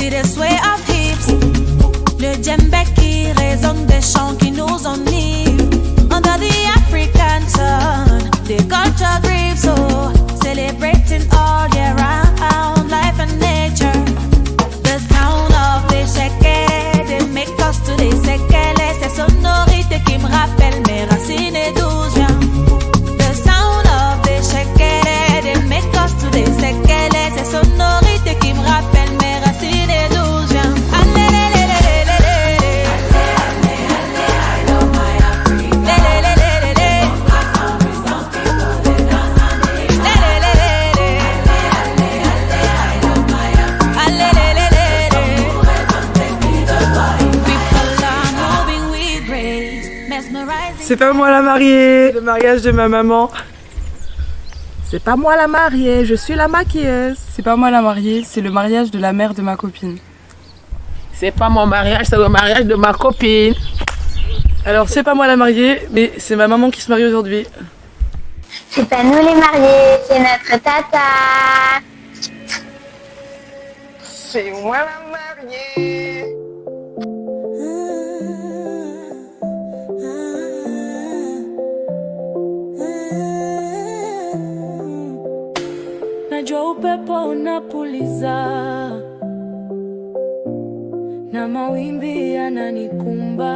with a sway of hips. Le djembé qui résonne des chants qui nous enivent. Under the African sun, the culture grieves, so celebrating all year round, life and nature. The sound of the shekere, they make us to the sekele. Ces sonorités qui me rappellent mes racines et d'où je viens. The sound of the shekere, they make us to the sekele. Ces sonorités qui me rappellent mes racines et d'où je viens. C'est pas moi la mariée, le mariage de ma maman. C'est pas moi la mariée, je suis la maquilleuse. C'est pas moi la mariée, c'est le mariage de la mère de ma copine. C'est pas mon mariage, c'est le mariage de ma copine. Alors c'est pas moi la mariée, mais c'est ma maman qui se marie aujourd'hui. C'est pas nous les mariés, c'est notre tata. C'est moi la mariée. Najua upepo unapuliza na mawimbi yananikumba,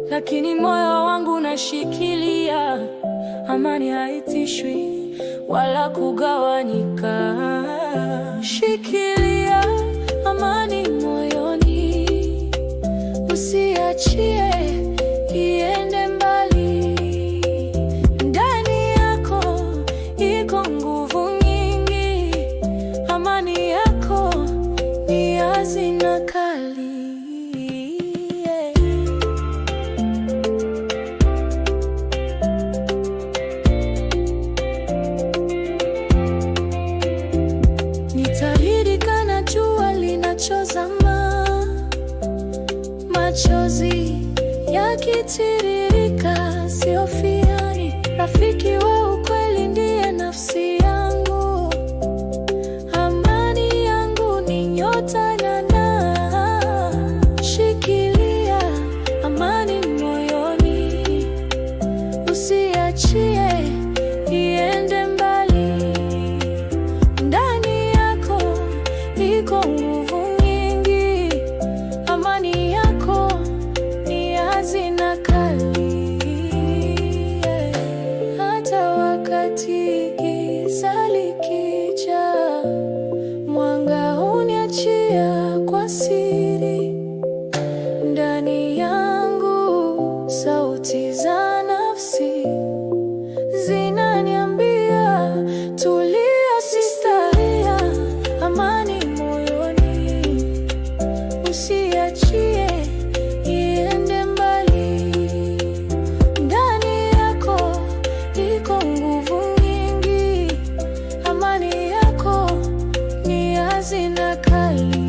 lakini moyo wangu unashikilia. Amani haitishwi wala kugawanyika. Shikilia amani moyoni, usiachie iende mbali. Ndani yako iko nguvu nyingi, amani yako ni hazina kali. Nitaridhika na jua linachozama, machozi yakitiririka, siofiani. Rafiki wa ukweli ndiye nafsi yangu, amani yangu ni nyota nana. Shikilia amani moyoni, usiachie iende mbali. Ndani yako iko nguvu nyingi, amani yako ni hazina kali. Hata wakati giza likija, mwanga huniachia kwa siri. Ndani yangu sauti za nafsi zinaniambia, tulia sister, amani moyoni, usiachie iende mbali. Ndani yako iko nguvu nyingi, amani yako ni hazina kali.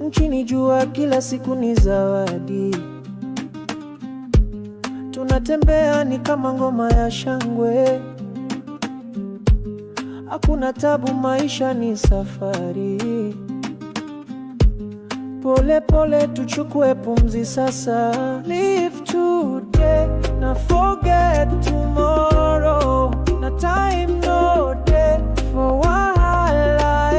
Nchini jua kila siku ni zawadi, tunatembea ni kama ngoma ya shangwe. Hakuna tabu, maisha ni safari. Pole pole tuchukue pumzi sasa. Live today na forget tomorrow, na time no day for wahala.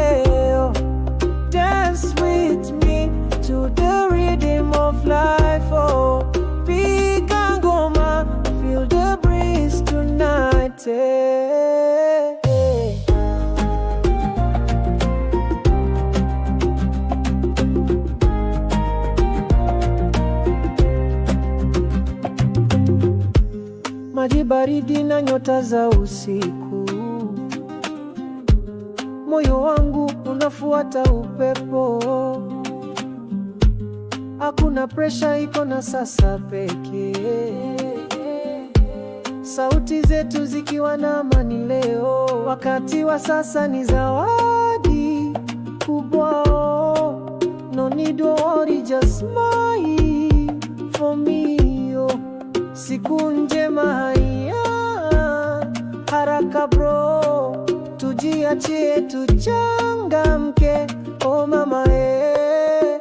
Dance with me to the rhythm of life. Oh, piga ngoma, feel the breeze tonight. baridi na nyota za usiku. Moyo wangu unafuata upepo, hakuna presha, iko na sasa pekee. Sauti zetu zikiwa na amani leo, wakati wa sasa ni zawadi kubwa. No need to worry, just smile for me. Siku njema haya haraka bro, tujiachie tuchangamke. Oh mama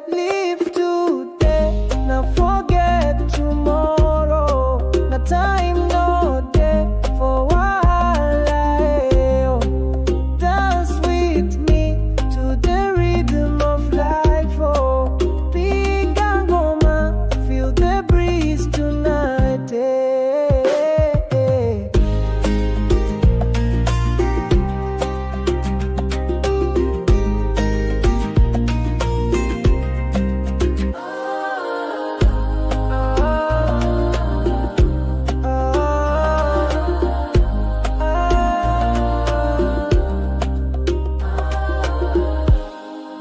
live today na forget tomorrow, na time no day for wahala. Dance with me to the rhythm of life. Oh, piga ngoma, feel the breeze tonight.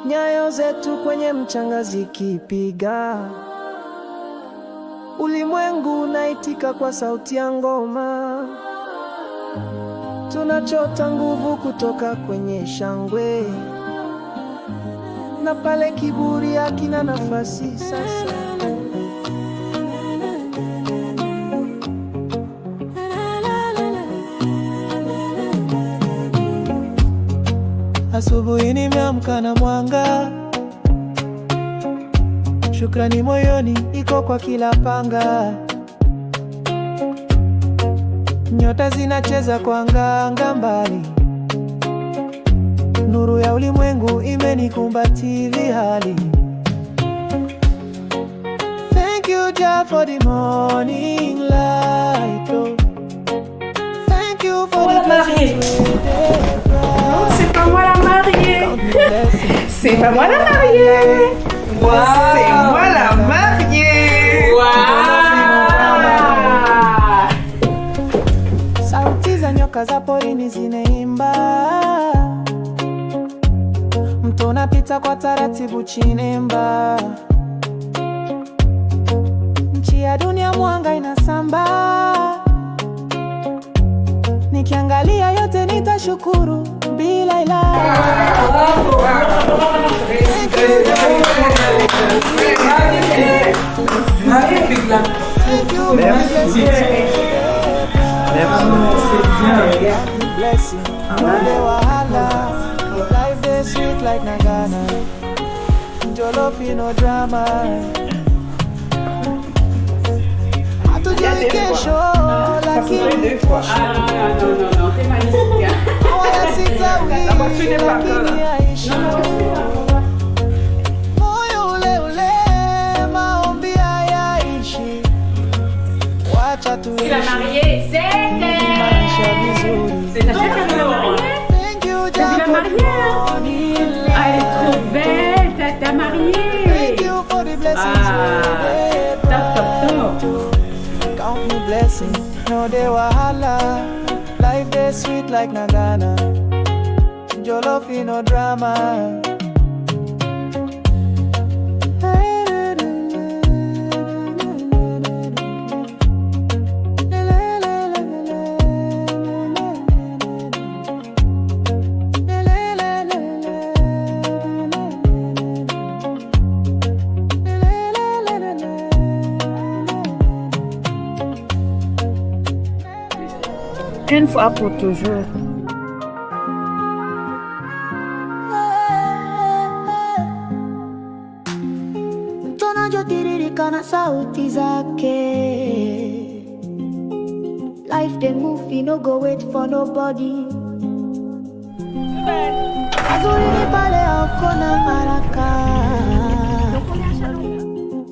Nyayo zetu kwenye mchanga zikipiga, ulimwengu unaitika kwa sauti ya ngoma. Tunachota nguvu kutoka kwenye shangwe, na pale kiburi hakina nafasi sasa. Asubuhi nimeamka na mwanga, shukrani moyoni iko kwa kila panga. Nyota zinacheza kwa anga mbali, nuru ya ulimwengu imenikumbatia hali. Thank you Jah for the morning light. Oh, thank you for the blessings. C'est pas moi la mariée. C'est pas moi la mariée. Wow. C'est moi la mariée. Wow. Sauti za nyoka za porini zinaimba, mto unapita kwa taratibu chinemba. Nchi ya dunia mwanga inasamba, nikiangalia yote nitashukuru bila ila. Life is sweet like Nagana, jollof no drama. Hatujui kesho lakini wala sitawi lakini aishi. Moyo ule ule, maombi hayaishi. Wacha tuishi maisha vizuri. Thank you Jah for the morning light. Elle est trop belle, tata mariée. Thank you for the blessings. Count me blessing, no de wahala. Life dey sweet like Nagana, jollof no drama. Une fois pour toujours. Mtono jotiririka na sauti zake. Life dey move, no go wait for nobody. Azuri ni pale hakuna haraka.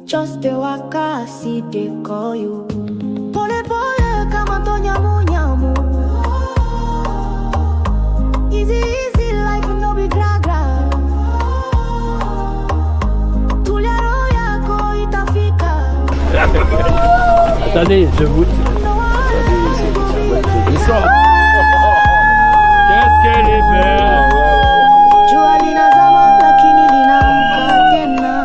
Just the waka, see they call you. Pole pole kama tonyamu nyamu. Easy easy life no be gra gra. Tulia roho yako itafika. Attendez, je vous... No ça. Qu'est-ce qu'elle est belle. Jua linazama lakini linaamka tena.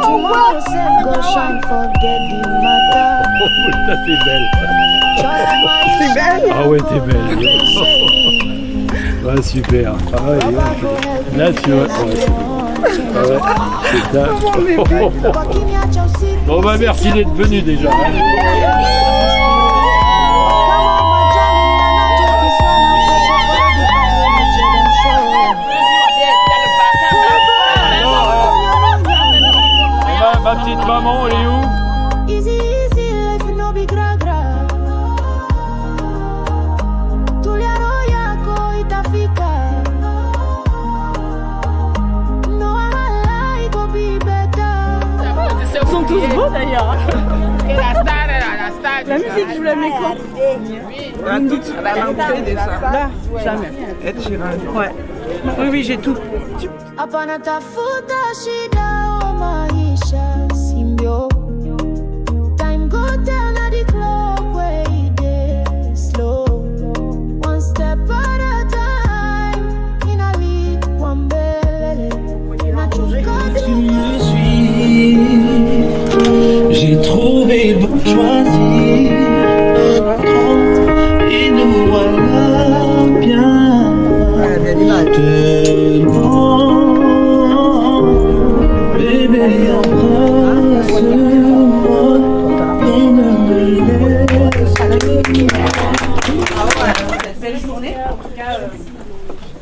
Tomorrow sun go shine, forget the matter. Oh putain, t'es belle. T'es belle? Ah ouais, t'es belle. Ouais, super. Ah ouais, là tu vois. Ah ouais, c'est ça. Bon bah merci d'être venu déjà. Ma petite maman, elle est où? Easy, easy, life no be gra gra. Tulia roho yako itafika. No wahala, it go be better. Ils sont tous beaux d'ailleurs. Et la star, La musique, je vous la mets quand? La rentrée de ça. Là, jamais. Ed Sheeran. Ouais. Oui, j'ai tout. Hapana tafuta shida o maisha simbio. Time go down at the clock where it is slow. One step at a time. In a lead, one belle. J'ai trouvé bon choisir. Et nous voilà bien. Bébé, embrasse-moi. Non, ne me laisse. Cette belle journée, en tout cas,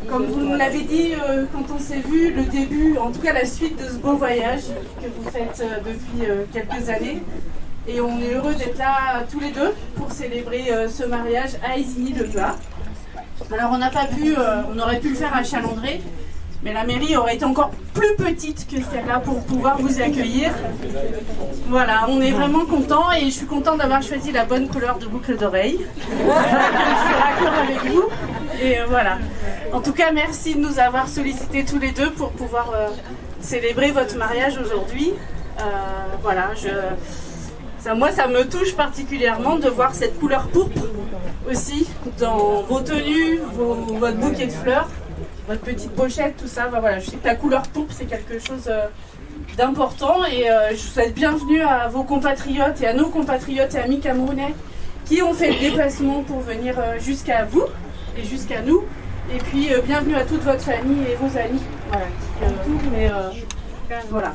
comme vous nous l'avez dit quand on s'est vu, le début, en tout cas la suite de ce beau voyage que vous faites depuis quelques années. Et on est heureux d'être là tous les deux pour célébrer ce mariage à Isigny-le-Plat. Alors on n'a pas pu, on aurait pu le faire à Chalandré, mais la mairie aurait été encore plus petite que celle-là pour pouvoir vous accueillir. Voilà, on est vraiment contents et je suis contente d'avoir choisi la bonne couleur de boucle d'oreille. Je suis raccord avec vous. Et voilà. En tout cas, merci de nous avoir sollicités tous les deux pour pouvoir célébrer votre mariage aujourd'hui. Voilà, moi, ça me touche particulièrement de voir cette couleur pourpre aussi dans vos tenues, votre bouquet de fleurs, votre petite pochette, tout ça. Voilà, je sais que la couleur pourpre, c'est quelque chose d'important et je vous souhaite bienvenue à vos compatriotes et à nos compatriotes et amis camerounais qui ont fait le déplacement pour venir jusqu'à vous et jusqu'à nous. Et puis bienvenue à toute votre famille et vos amis. Voilà, voilà.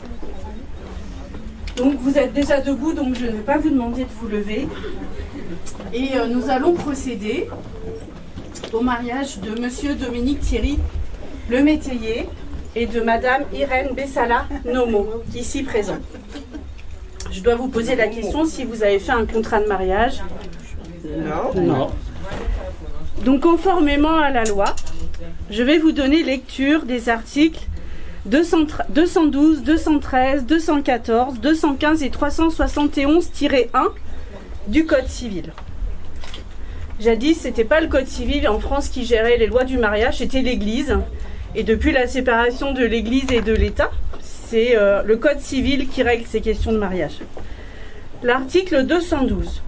Donc vous êtes déjà debout, donc je ne vais pas vous demander de vous lever. Et nous allons procéder au mariage de Monsieur Dominique Thierry Le Métayer et de Madame Irène Bessala Nomo, ici présent. Je dois vous poser la question si vous avez fait un contrat de mariage. Non. Donc conformément à la loi, je vais vous donner lecture des articles 212, 213, 214, 215 et 371-1 du Code civil. Jadis, c'était pas le Code civil en France qui gérait les lois du mariage, c'était l'Église. Et depuis la séparation de l'Église et de l'État, c'est le Code civil qui règle ces questions de mariage. L'article 212.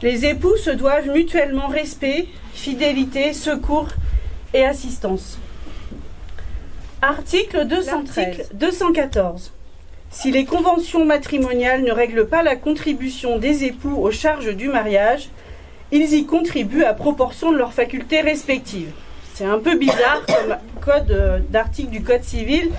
Les époux se doivent mutuellement respect, fidélité, secours et assistance. Article 214. Si les conventions matrimoniales ne règlent pas la contribution des époux aux charges du mariage, ils y contribuent à proportion de leurs facultés respectives. C'est un peu bizarre comme code d'article du Code civil,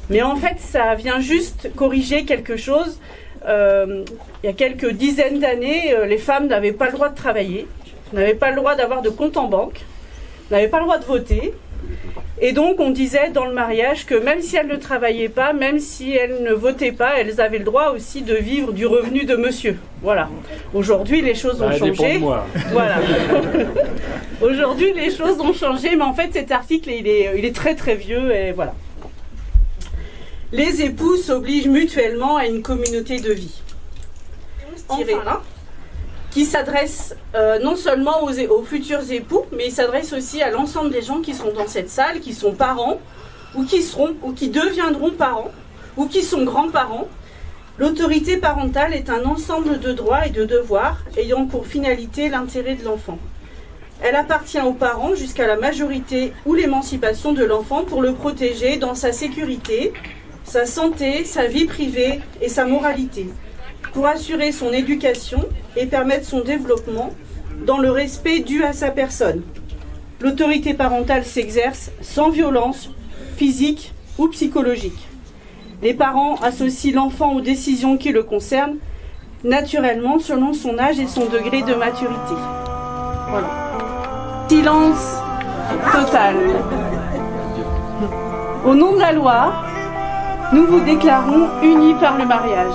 mais en fait ça vient juste corriger quelque chose. Il y a quelques dizaines d'années, les femmes n'avaient pas le droit de travailler, n'avaient pas le droit d'avoir de compte en banque, n'avaient pas le droit de voter. Et donc on disait dans le mariage que même si elles ne travaillaient pas, même si elles ne votaient pas, elles avaient le droit aussi de vivre du revenu de monsieur. Voilà. Aujourd'hui les choses ont changé. Voilà. Aujourd'hui les choses ont changé, mais en fait cet article il est très très vieux et voilà. Les époux s'obligent mutuellement à une communauté de vie. Enfin, qui s'adresse non seulement aux futurs époux, mais il s'adresse aussi à l'ensemble des gens qui sont dans cette salle, qui sont parents, ou qui deviendront parents, ou qui sont grands-parents, L'autorité parentale est un ensemble de droits et de devoirs ayant pour finalité l'intérêt de l'enfant. Elle appartient aux parents jusqu'à la majorité ou l'émancipation de l'enfant pour le protéger dans sa sécurité, sa santé, sa vie privée et sa moralité, pour assurer son éducation et permettre son développement dans le respect dû à sa personne. L'autorité parentale s'exerce sans violence physique ou psychologique. Les parents associent l'enfant aux décisions qui le concernent, naturellement selon son âge et son degré de maturité. Voilà. Silence total. Au nom de la loi, nous vous déclarons unis par le mariage.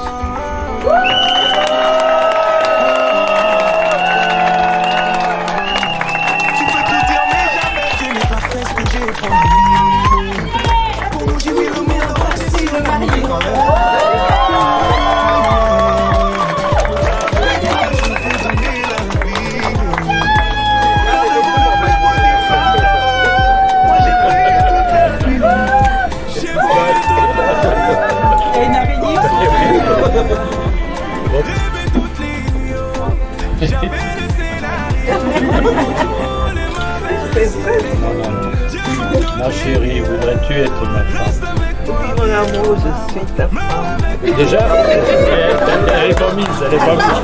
Ma chérie, voudrais-tu être ma femme? Oui, mon amour, je suis ta femme. Déjà, elle est pas mise, elle est pas mise.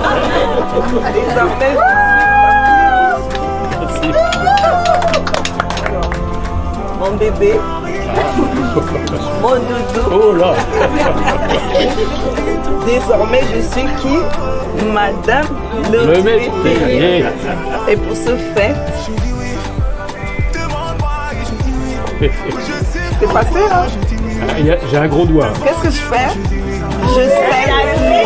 Désormais, je suis ta femme. Mon bébé, mon doudou. Oh là. Désormais, je suis qui? Madame le métayer. Et pour ce fait, c'est passé, hein? J'ai un gros doigt. Qu'est-ce que je fais? Je sais la clé.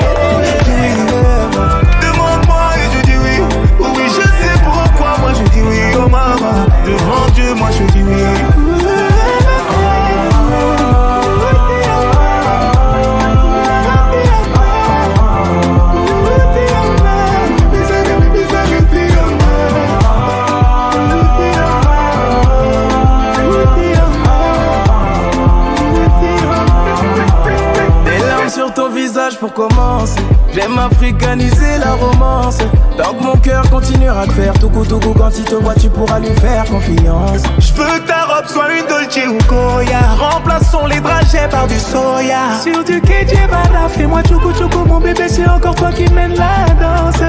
Demande-moi et je dis oui. Oui, je sais pourquoi moi je dis oui. Oh maman, devant Dieu, moi je dis oui. Sur ton visage pour commencer. J'aime africaniser la romance. Tant que mon cœur continuera à te faire tout coup quand il te voit tu pourras lui faire confiance. Je veux que ta robe soit une Dolce ou Goya. Remplaçons les dragées par du soya. Sur du Kejebara, fais-moi tchoukou tchoukou. Mon bébé c'est encore toi qui mène la danse.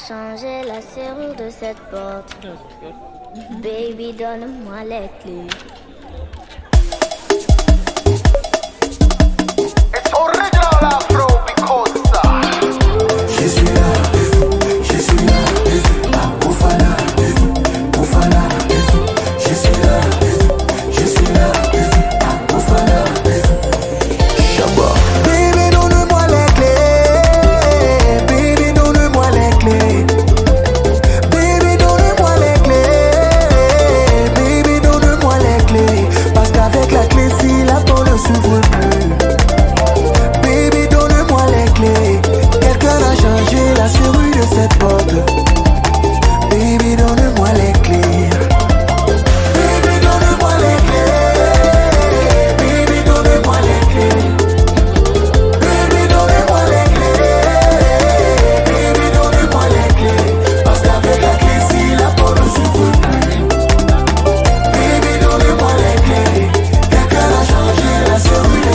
Changer la serrure de cette porte. Baby, donne-moi les clés. It's original Afro because je suis là, je suis là, Oufana, Oufana, je suis là, je suis là, Oufana, Shabba. Baby, donne-moi les clés, baby, donne-moi les clés. Baby, donne-moi les clés, baby, donne-moi les clés. Parce qu'avec la clé, si la porte ne s'ouvre plus. Baby, donne-moi les clés. Quelqu'un a changé la serrure de cette porte. Baby, donne-moi les clés. Baby, donne-moi les clés. Baby, donne-moi les clés. Baby, donne-moi les clés. Baby, donne-moi les clés. Parce qu'avec la clé, si la porte ne s'ouvre plus. Baby, donne-moi les clés. Quelqu'un a changé la serrure de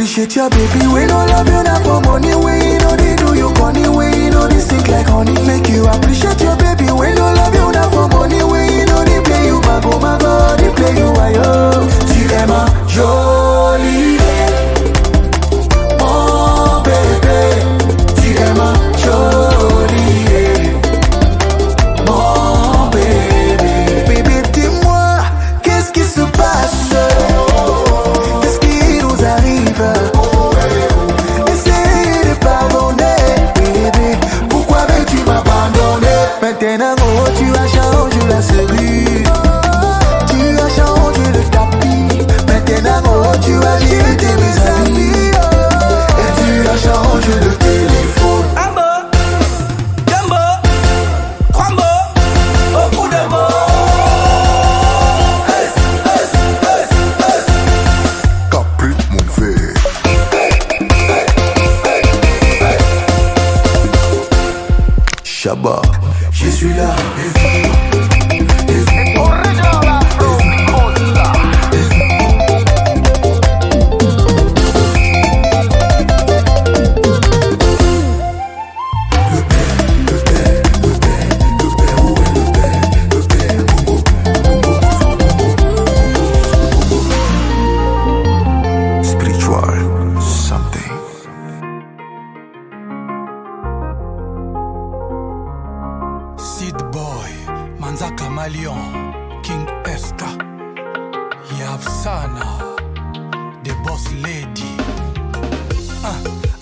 appreciate your baby. We no love you not for money. We know they do you funny. We know they stick like honey. Make you appreciate your baby. We no love you not for money. We know they play you back. Oh my God, they play you ayo. Tu es ma jolie, mon bébé. Tu es ma jolie, mon bébé. Bébé, dis-moi, qu'est-ce qui se passe? Qu'est-ce qui nous arrive? Essaye de pardonner, bébé. Pourquoi veux-tu m'abandonner? Maintenant, oh, tu as changé la serrure. Tu as changé le tapis. Maintenant, oh, tu as jeté mes amis. Et tu as changé le téléphone. Shabba, je suis là. Spiritual something. Seed Boy, Manzaka Malion, King Esther, Yavsana, The Boss Lady.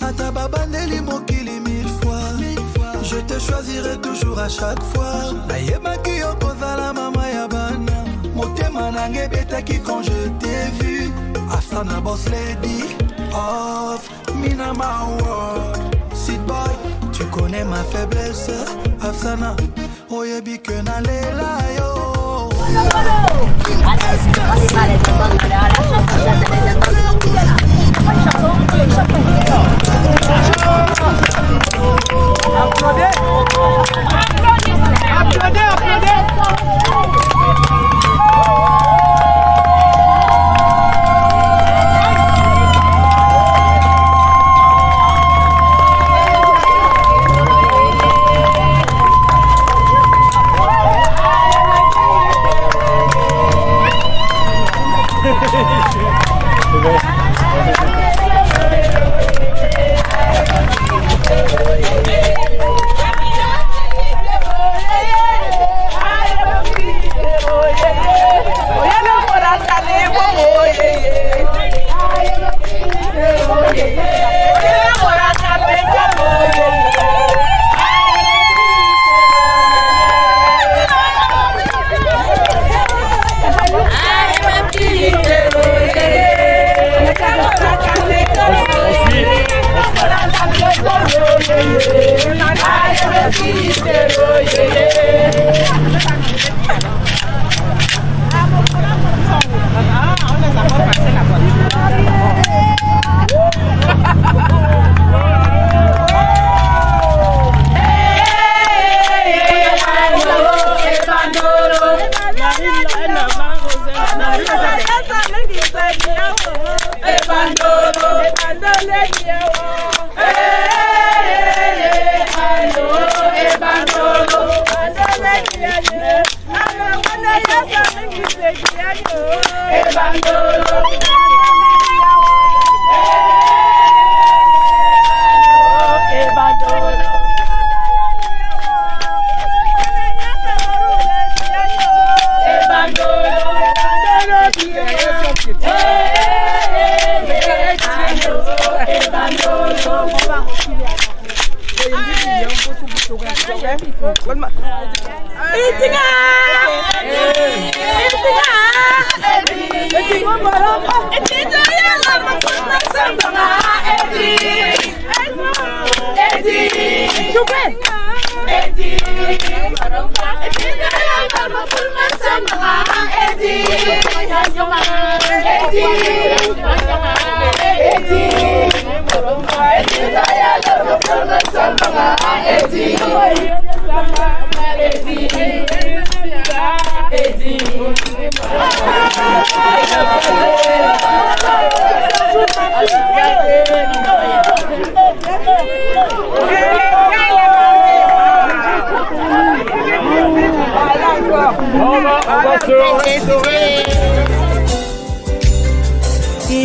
À ta babandeli mokili 1000 fois. Je te choisirai toujours à chaque fois. Nayebaki yokozala mama ya bana. Motema nange betaki quand je t'ai vu. Afsana Boss Lady of Minama World. Seed Boy, tu connais ma faiblesse. Afsana, oyebi que nalela yo.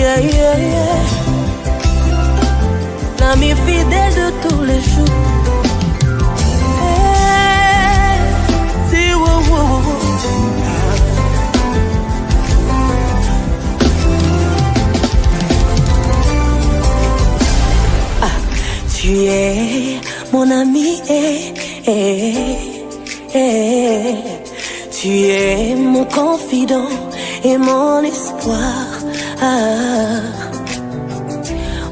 yeah, yeah, yeah. L'ami fidèle de tous les jours. Hey, si, wow, wow, wow. Tu es mon ami, tu es mon confident et mon espoir,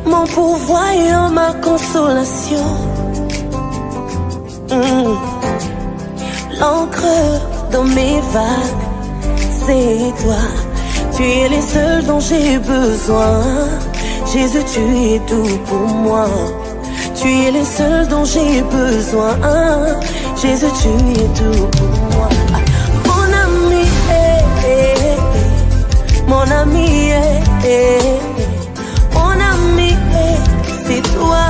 mon pourvoyeur, ma consolation, l'encre dans mes vagues, c'est toi. Tu es le seul dont j'ai besoin. Jésus, tu es tout pour moi. Tu es le seul dont j'ai besoin. Jésus, tu es tout pour moi. Mon ami, mon ami, mon ami, c'est toi,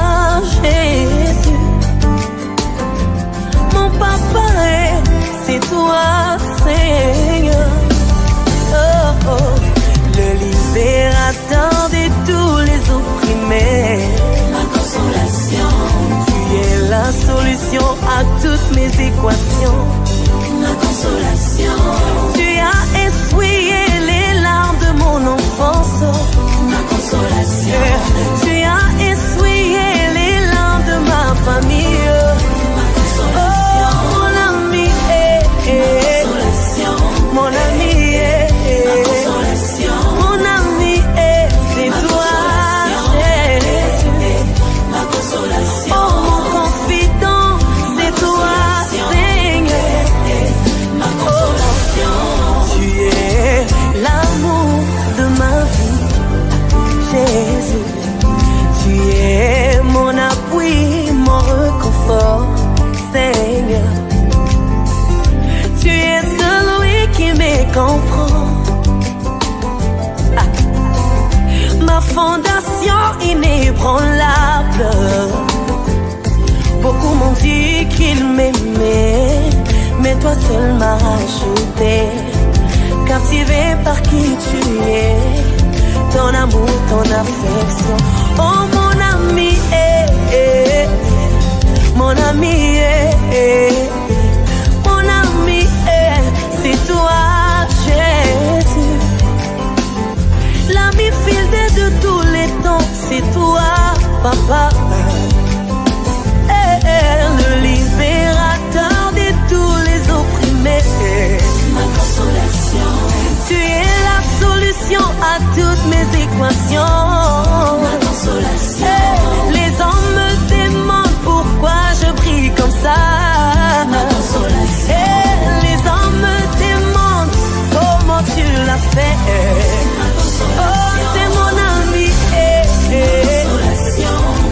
Jésus. Mon papa, c'est toi, Seigneur. Oh, oh. Le libérateur de tous les opprimés. Tu es la solution à toutes mes équations. Ma consolation. Tu as essuyé les larmes de mon enfance. Ma consolation. Tu as essuyé les larmes de ma famille. Ma consolation. Oh, mon ami, ma consolation. Mon ami, ma consolation. Mon ami, c'est toi. Oh, mon confident, c'est toi, Seigneur. Ma consolation. Tu es l'amour de ma vie, Jésus. Tu es mon appui, mon réconfort, Seigneur. Tu es celui qui me comprend. Ma fondation inébranlable. Beaucoup m'ont dit qu'ils m'aimaient, mais toi seul m'as racheté. Captivé par qui tu es, ton amour, ton affection. Oh mon ami, mon ami, mon ami, c'est toi, Jésus. L'ami fidèle de tous les temps, c'est toi, Papa. Le libérateur de tous les opprimés. Ma consolation. Tu es la solution à toutes mes équations. Ma consolation. Les hommes me demandent pourquoi je brille comme ça. Ma consolation. Les hommes me demandent comment tu l'as fait. Ma consolation. Oh, c'est mon ami.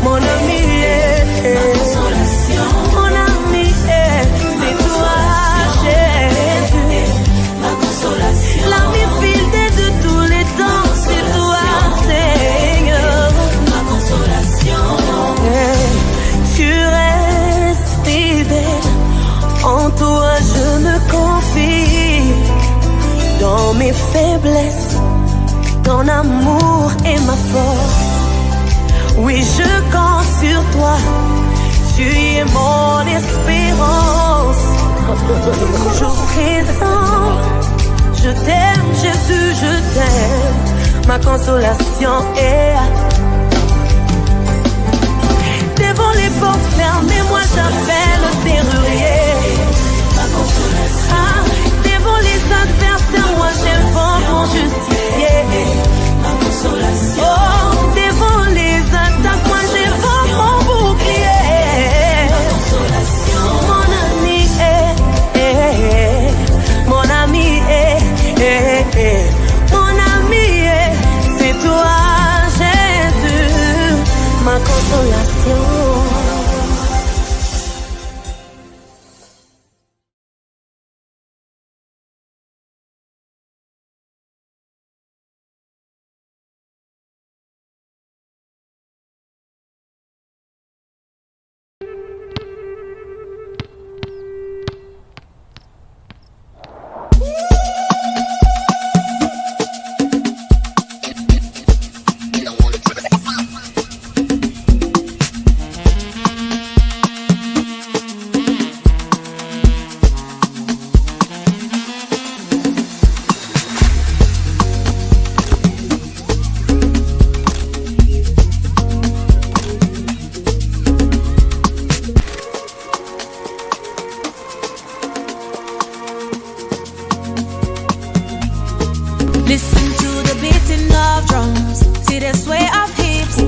Mon ami. Mon ami, c'est toi, Jésus. Ma consolation. L'ami fidèle de tous les temps, c'est toi, Seigneur. Ma consolation. Tu restes fidèle, en toi je me confie. Dans mes faiblesses, ton amour est ma force. Oui, je compte sur toi. Tu es mon espérance. Toujours présent. Je t'aime, Jésus, je t'aime. Ma consolation est devant les portes fermées. Moi j'appelle le serrurier. Ma consolation. Devant les adversaires, moi j'invoque mon justicier. Ma consolation. Oh, devant les attaques, moi j'invoque mon bouclier. Mon ami, mon ami, mon ami, c'est toi, Jésus, ma consolation. of drums, see the sway of hips.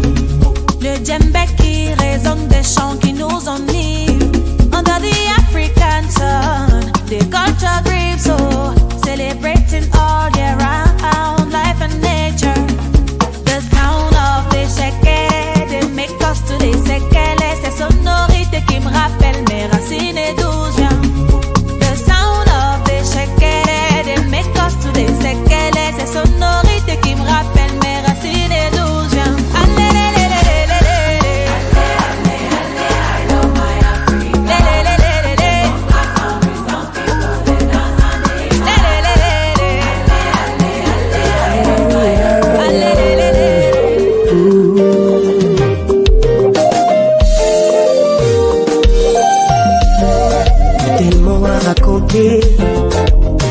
Le djembé qui résonne, des chants qui nous enivent. Under the African sun, the culture grieves, oh, celebrating all year round, life and nature. The sound of the sheke, they make us to the séquelles, ces sonorités qui me rappellent mes racines et d'où je viens. The sound of the sheke, they make us to the séquelles, ces sonorités qui me rappellent mes racines et d'où je viens.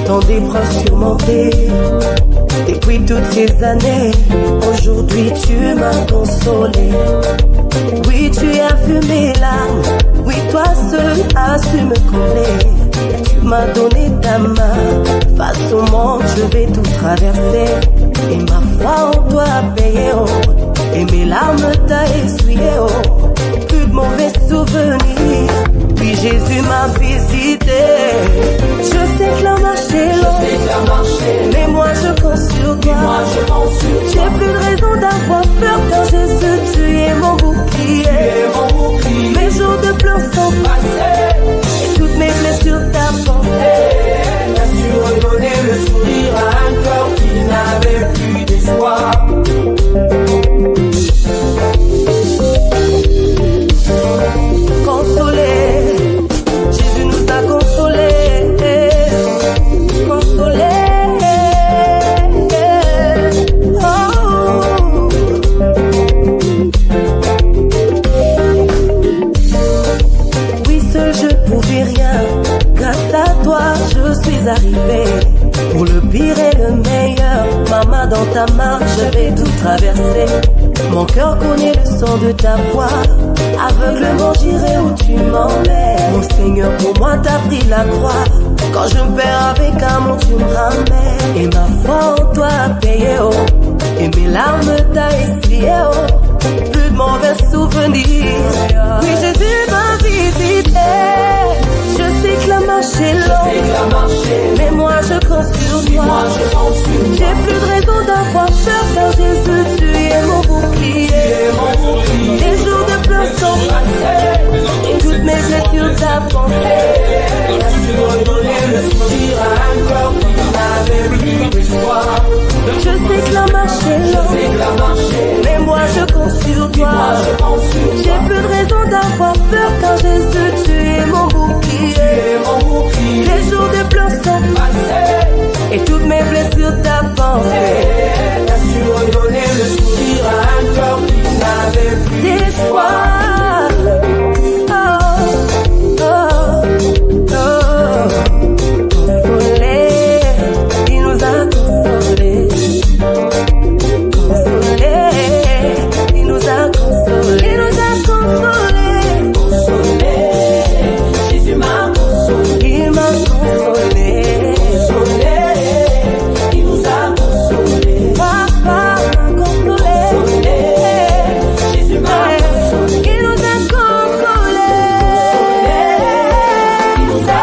Tant d'épreuves surmontées. Depuis toutes ces années, aujourd'hui tu m'as consolé. Oui, tu as vu mes larmes. Oui, toi seul as su me combler. Tu m'as donné ta main. Face au monde, je vais tout traverser. Et ma foi en toi a payé, oh. Et mes larmes t'a essuyé, oh. Plus de mauvais souvenirs. Puis Jésus m'a visité. Je sais que la marche est longue, mais moi je compte sur toi. J'ai plus de raison d'avoir peur car Jésus tu es mon bouclier. Mes jours de pleurs sont passés et toutes mes blessures t'as pensé. T'as su redonner le sourire à un cœur qui n'avait plus d'espoir. Consolé, Jésus nous a consolés, consolés. Oh. Oui, seul je pouvais rien, grâce à toi je suis arrivé. Pour le pire et le meilleur, maman dans ta marche je vais tout traverser. Mon cœur connaît le son de ta voix. Aveuglement j'irai où tu m'emmènes. Mon Seigneur pour moi t'as pris la croix. Quand je me perds avec amour tu me ramènes. Et ma foi en toi a payé, oh. Et mes larmes t'a essuyé, oh. Plus de mauvais souvenirs. Oui, Jésus m'a visité. Je sais que la marche est longue, mais moi je compte sur toi. J'ai plus de raison d'avoir peur car Jésus tu es mon bouclier. Les jours de pleurs sont passés et toutes mes blessures t'as pensé. T'as su redonner le sourire à un corps qui n'avait plus d'espoir. Je sais que la marche est longue, mais moi je compte sur toi. J'ai plus de raison d'avoir peur car Jésus tu es mon bouclier. Les jours de pleurs sont passés et toutes mes blessures t'as pensé. T'as su redonner le sourire à un cœur qui n'avait plus d'espoir. Oh, oh, oh. Consolé, il nous a consolés. Consolé, il nous a consolés. Il nous a consolés. Consolé, Jésus m'a consolé. Il m'a consolé. Consolé, il nous a consolés. Papa m'a consolé. Jésus m'a consolé. Il nous a consolés. Il nous a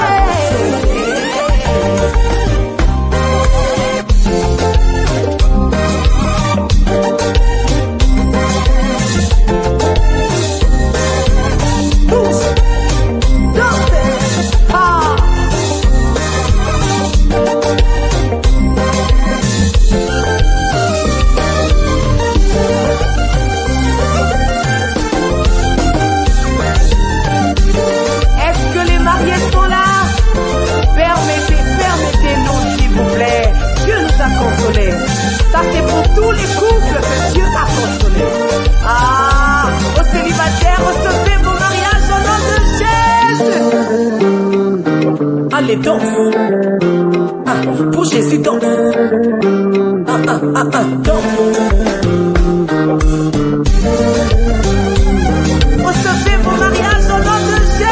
Est-ce que les mariés sont là? Permettez-nous s'il vous plaît. Dieu nous a consolés. Ça c'est pour tous les couples que Dieu a consolés. Ah, aux célibataires, recevez vos mariages au nom de Jésus. Allez, danse. Ah, pour Jésus, danse. Danse. Recevez vos mariages au nom de Jésus.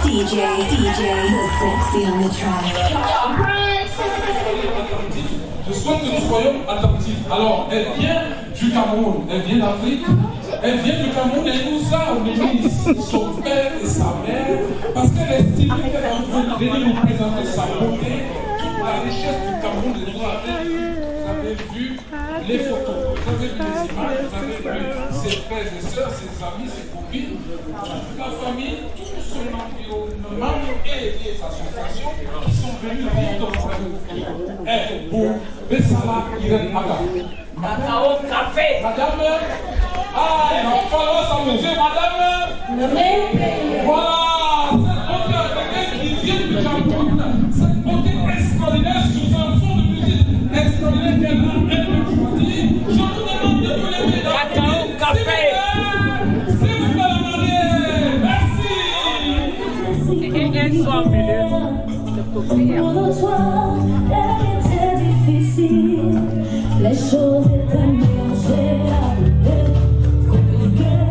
DJ, the sexy on the track. Je souhaite que nous soyons attentifs. Alors, elle vient du Cameroun, elle vient d'Afrique, elle vient du Cameroun, elle nous a amené ici son père et sa mère, parce qu'elle estime qu'elle est en train de venir nous présenter sa beauté, toute la richesse du Cameroun de nous avez. Vous avez vu les photos, vous avez vu les images, vous avez vu ses frères et sœurs, ses amis, ses copines, toute la famille, tout son environnement et les associations qui sont venus vivre dans sa vie. Pour Bessala Irène Aga. Cacao café. Madame, il va falloir s'amuser, madame. Voilà, cette beauté africaine qui vient du Cameroun, cette beauté extraordinaire sous un fond de musique extraordinaire qu'elle a choisi. Je vous demande de vous lever dans Cacao café. S'il vous plaît, la mariée. Merci. Et elles sont en milieu de couvrir. Pour toi, elle était difficile. Les choses étaient mélangées à compliquées.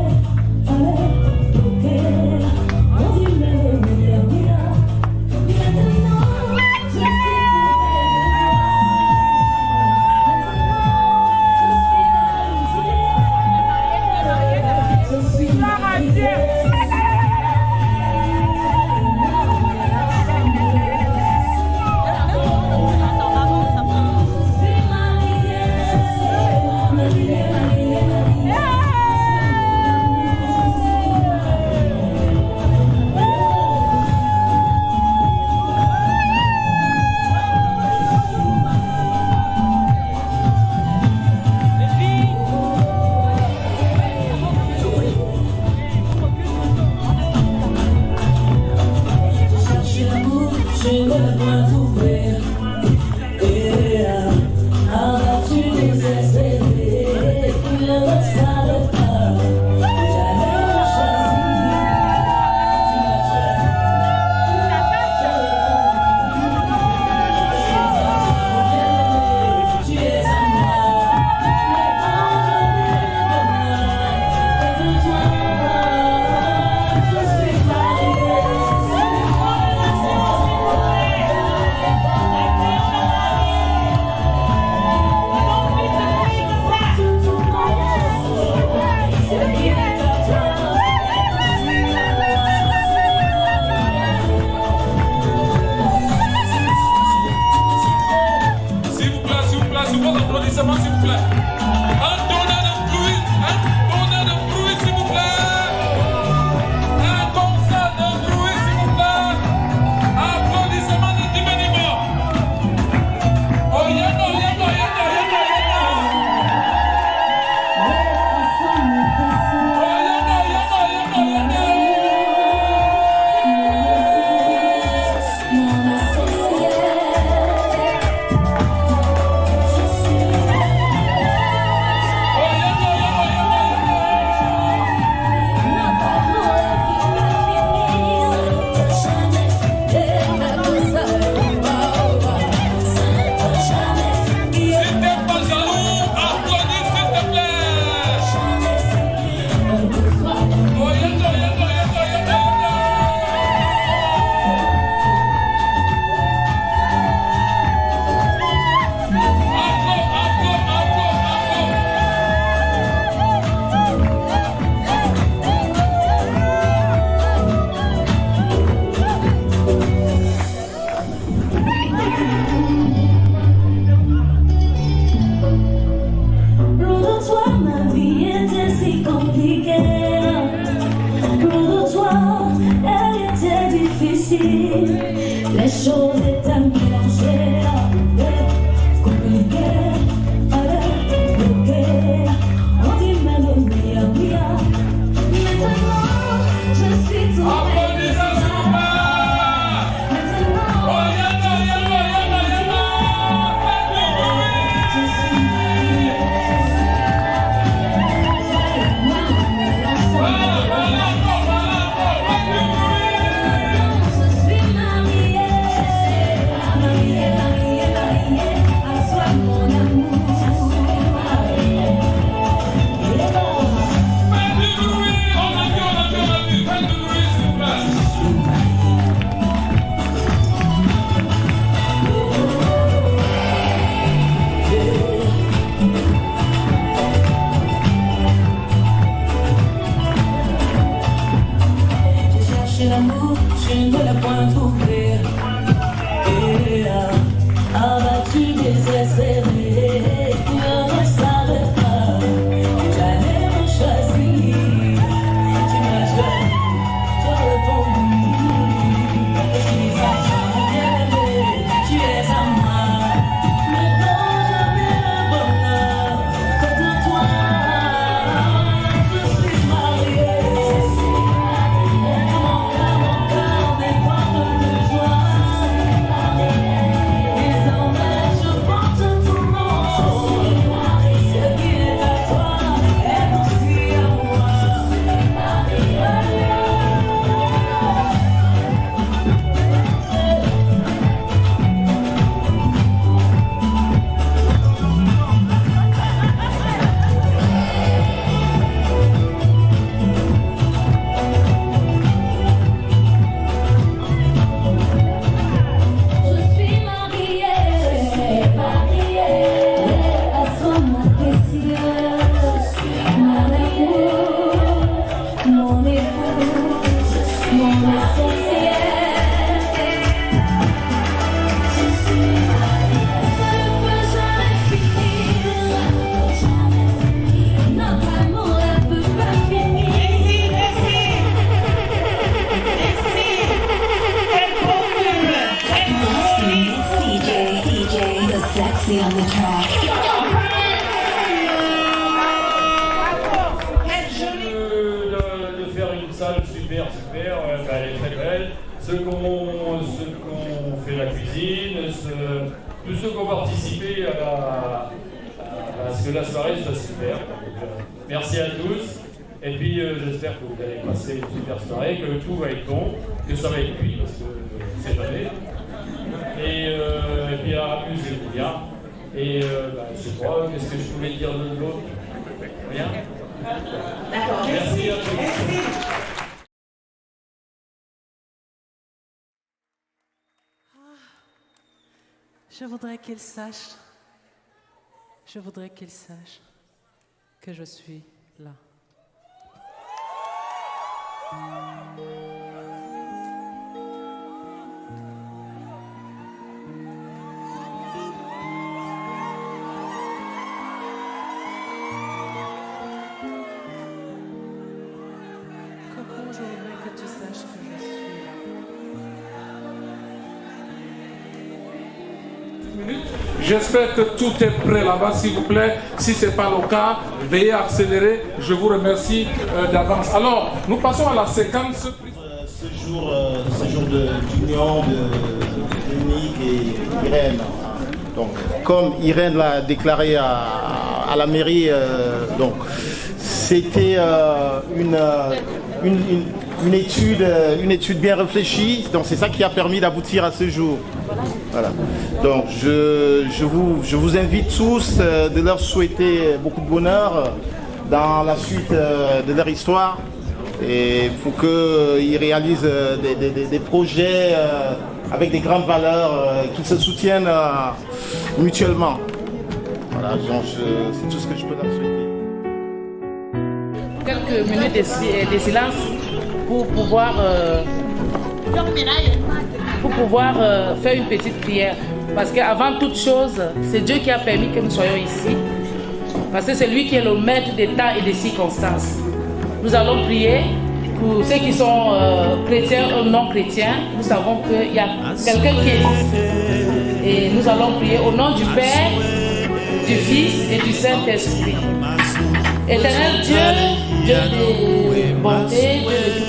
chercher l'amour, je ne l'ai point trouvé. Abattu, désespéré, je ne savais pas que j'allais me choisir. Tu m'as choisi, tu as répondu. Je suis à toi, bien-aimé, tu es à moi. Mais non, jamais le bonheur que de toi. Je suis mariée. Mon cœur n'est pas de joie. Désormais je porte ton nom. Ce qui est à toi est aussi à moi. Je suis mariée à toi mon précieux, mon amour, mon époux, mon essentiel. Je suis mariée, ça ne peut jamais finir, notre amour ne peut pas finir. DJ, the sexy on the track. De faire une salle super, elle est très belle. Ceux qui ont fait la cuisine, tous ceux qui ont participé à ce que la soirée soit super. Donc, merci à tous. Et puis j'espère que vous allez passer une super soirée, que tout va être bon, que ça va être cuit parce que c'est jamais. Et puis amusez-vous bien. Et je sais pas, qu'est-ce que je voulais dire de l'autre? Rien? D'accord. Merci à tous. Je voudrais qu'il sache que je suis là. Coco, je voudrais que tu saches que je suis là. J'espère que tout est prêt là-bas, s'il vous plaît. Si ce n'est pas le cas, veuillez accélérer. Je vous remercie d'avance. Alors, nous passons à la séquence. Ce jour d'union de Unique et Irène. Donc, comme Irène l'a déclaré à la mairie, donc c'était une étude bien réfléchie. Donc c'est ça qui a permis d'aboutir à ce jour. Voilà. Donc je vous invite tous de leur souhaiter beaucoup de bonheur dans la suite de leur histoire et pour qu'ils réalisent des projets avec des grandes valeurs, qu'ils se soutiennent mutuellement. Voilà, donc c'est tout ce que je peux leur souhaiter. Quelques minutes de silence pour pouvoir faire une petite prière. Parce qu'avant toute chose, c'est Dieu qui a permis que nous soyons ici. Parce que c'est lui qui est le maître des temps et des circonstances. Nous allons prier pour ceux qui sont chrétiens ou non chrétiens. Nous savons qu'il y a quelqu'un qui existe. Et nous allons prier au nom du Père, du Fils et du Saint-Esprit. Éternel Dieu, Dieu de bonté,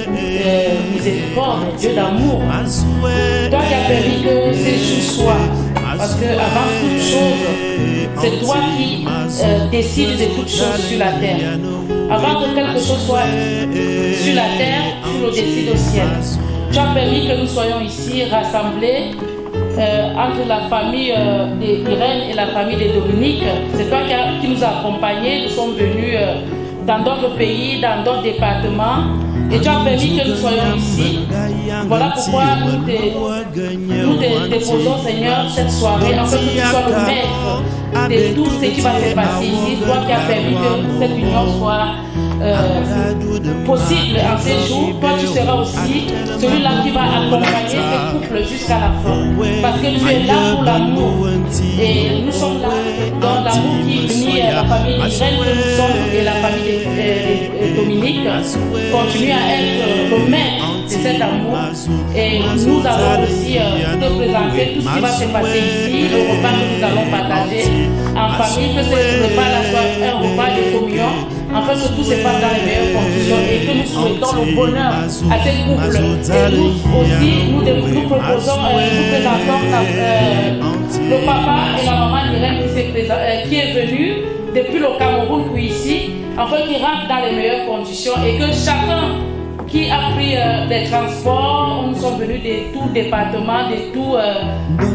Dieu de miséricorde, Dieu d'amour. Toi qui as permis que ces jours soient. Parce qu'avant toute chose, c'est toi qui décides de toutes choses sur la terre. Avant que quelque chose soit sur la terre, tu le décides au ciel. Tu as permis que nous soyons ici rassemblés entre la famille d'Irène et la famille de Dominique. C'est toi qui nous as accompagnés. Nous sommes venus dans d'autres pays, dans d'autres départements. Et tu as permis que nous soyons ici. Voilà pourquoi nous te déposons, Seigneur, cette soirée, afin que tu sois le maître de tout ce qui va se passer ici. Toi qui as permis que cette union soit possible en ces jours, toi tu seras aussi celui-là qui va accompagner ce couple jusqu'à la fin. Parce que tu es là pour l'amour. Et nous sommes là dans l'amour qui unit la famille Israël que nous sommes et la famille Dominique. Continue à être le maître de cet amour. Et nous allons aussi te présenter tout ce qui va se passer ici, le repas que nous allons partager en famille, que ce repas-là soit un repas de communion. En fait, que tout se passe dans les meilleures conditions et que nous souhaitons le bonheur à ces couples. Et nous aussi, nous proposons, nous présentons le papa et la maman d'Irène qui est venu depuis le Cameroun pour ici, afin qu'ils rentrent dans les meilleures conditions et que chacun qui a pris des transports, nous sommes venus de tout département, de tout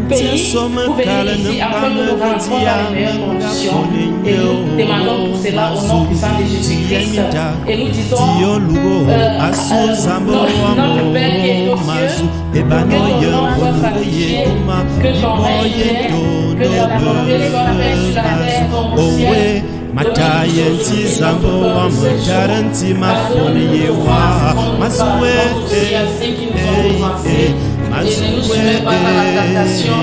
pays pour venir ici afin que nous rentrions dans les meilleures conditions. Et nous demandons tout cela au nom puissant de Jésus-Christ. Et nous disons, notre Père qui est aux cieux, que ton nom soit sanctifié, que ton règne vienne, que ta volonté soit faite sur la terre comme au ciel. Matayanti zambo wa mataranti mafoni yewa maswe maswe pas dans la tentation,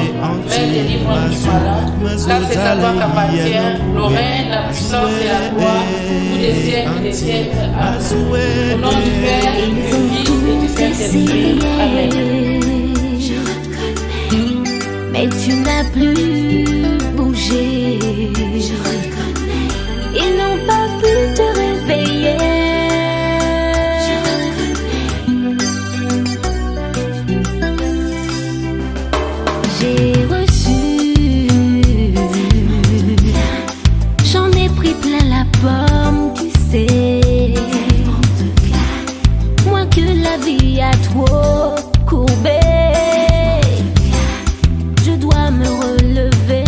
mais délivre-nous du malin. Car c'est à toi qu'appartient le règne, la puissance et la gloire, tous les siècles et des siècles. Amen. Au nom du Père, du Fils et du Saint-Esprit. Amen. Mais tu n'as plus bougé. Ils n'ont pas pu te réveiller. J'ai reçu, j'en ai pris plein la pomme, tu sais. Moi que la vie a trop courbé, je dois me relever.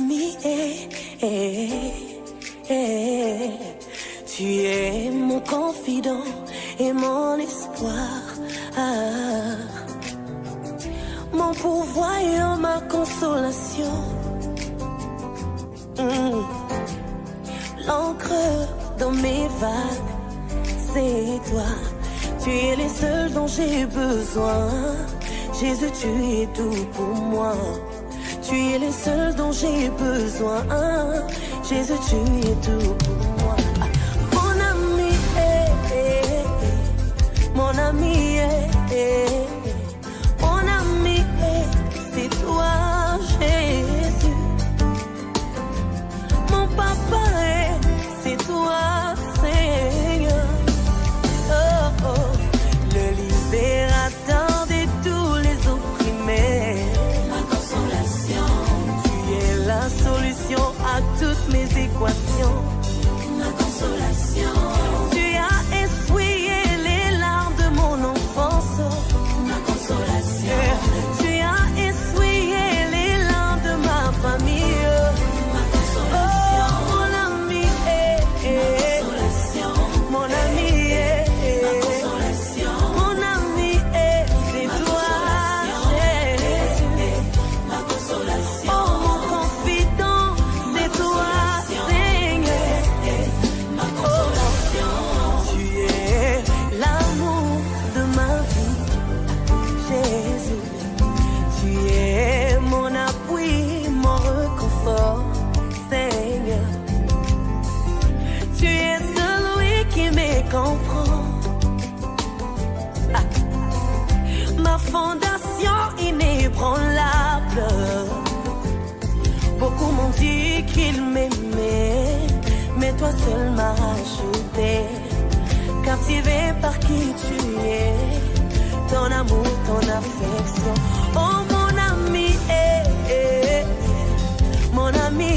ami, tu es mon confident et mon espoir, mon pourvoyeur, ma consolation, l'encre dans mes vagues, c'est toi. Tu es le seul dont j'ai besoin. Jésus, tu es tout pour moi. Tu es le seul dont j'ai besoin. Jésus, tu es tout pour moi. Mon ami, mon ami, mon ami, c'est toi, Jésus. Mon papa, c'est toi, Seigneur. Oh, oh, le libérateur de tous les opprimés. Ma consolation. Tu es la solution à toutes mes équations. Ma consolation. Tu as essuyé les larmes de mon enfance. Ma consolation. Tu as essuyé les larmes de ma famille. Ma consolation. Oh, mon ami, mon ami, ma consolation. Mon ami, c'est toi, Jésus. Ma consolation. Oh, mon confident, c'est toi, Seigneur. Ma consolation. Tu es l'amour de ma vie, Jésus. Tu es mon appui, mon réconfort, Seigneur. Tu es celui qui me comprend. Ma fondation inébranlable. Beaucoup m'ont dit qu'ils m'aimaient, mais toi seul m'as rajouté. Captivé par qui tu es, ton amour, ton affection. Oh mon ami, mon ami,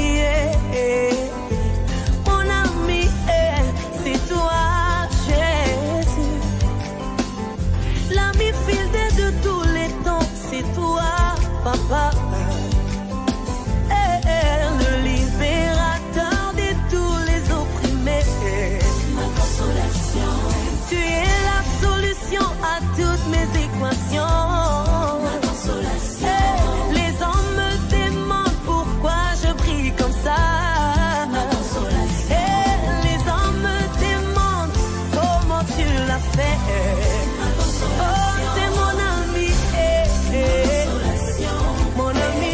mon ami, c'est toi, Jésus. L'ami fidèle de tous les temps, c'est toi, Papa. Le libérateur de tous les opprimés. Ma consolation. Tu es la solution à toutes mes équations. Ma consolation. Les hommes me demandent pourquoi je brille comme ça. Ma consolation. Les hommes me demandent comment tu l'as fait. Ma consolation. Oh, c'est mon ami, mon ami,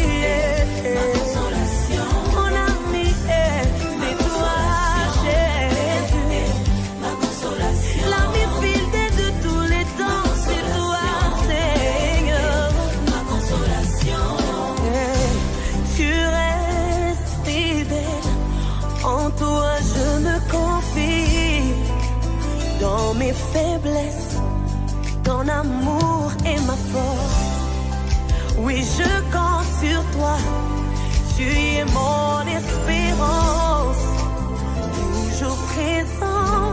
ma consolation. Mon ami, c'est toi, Jésus. Ma consolation. L'ami fidèle de tous les temps, c'est toi, Seigneur. Ma consolation. Tu restes fidèle, en toi je me confie. Dans mes faiblesses, ton amour est ma force. Oui, je compte sur toi. Tu es mon espérance. Toujours présent.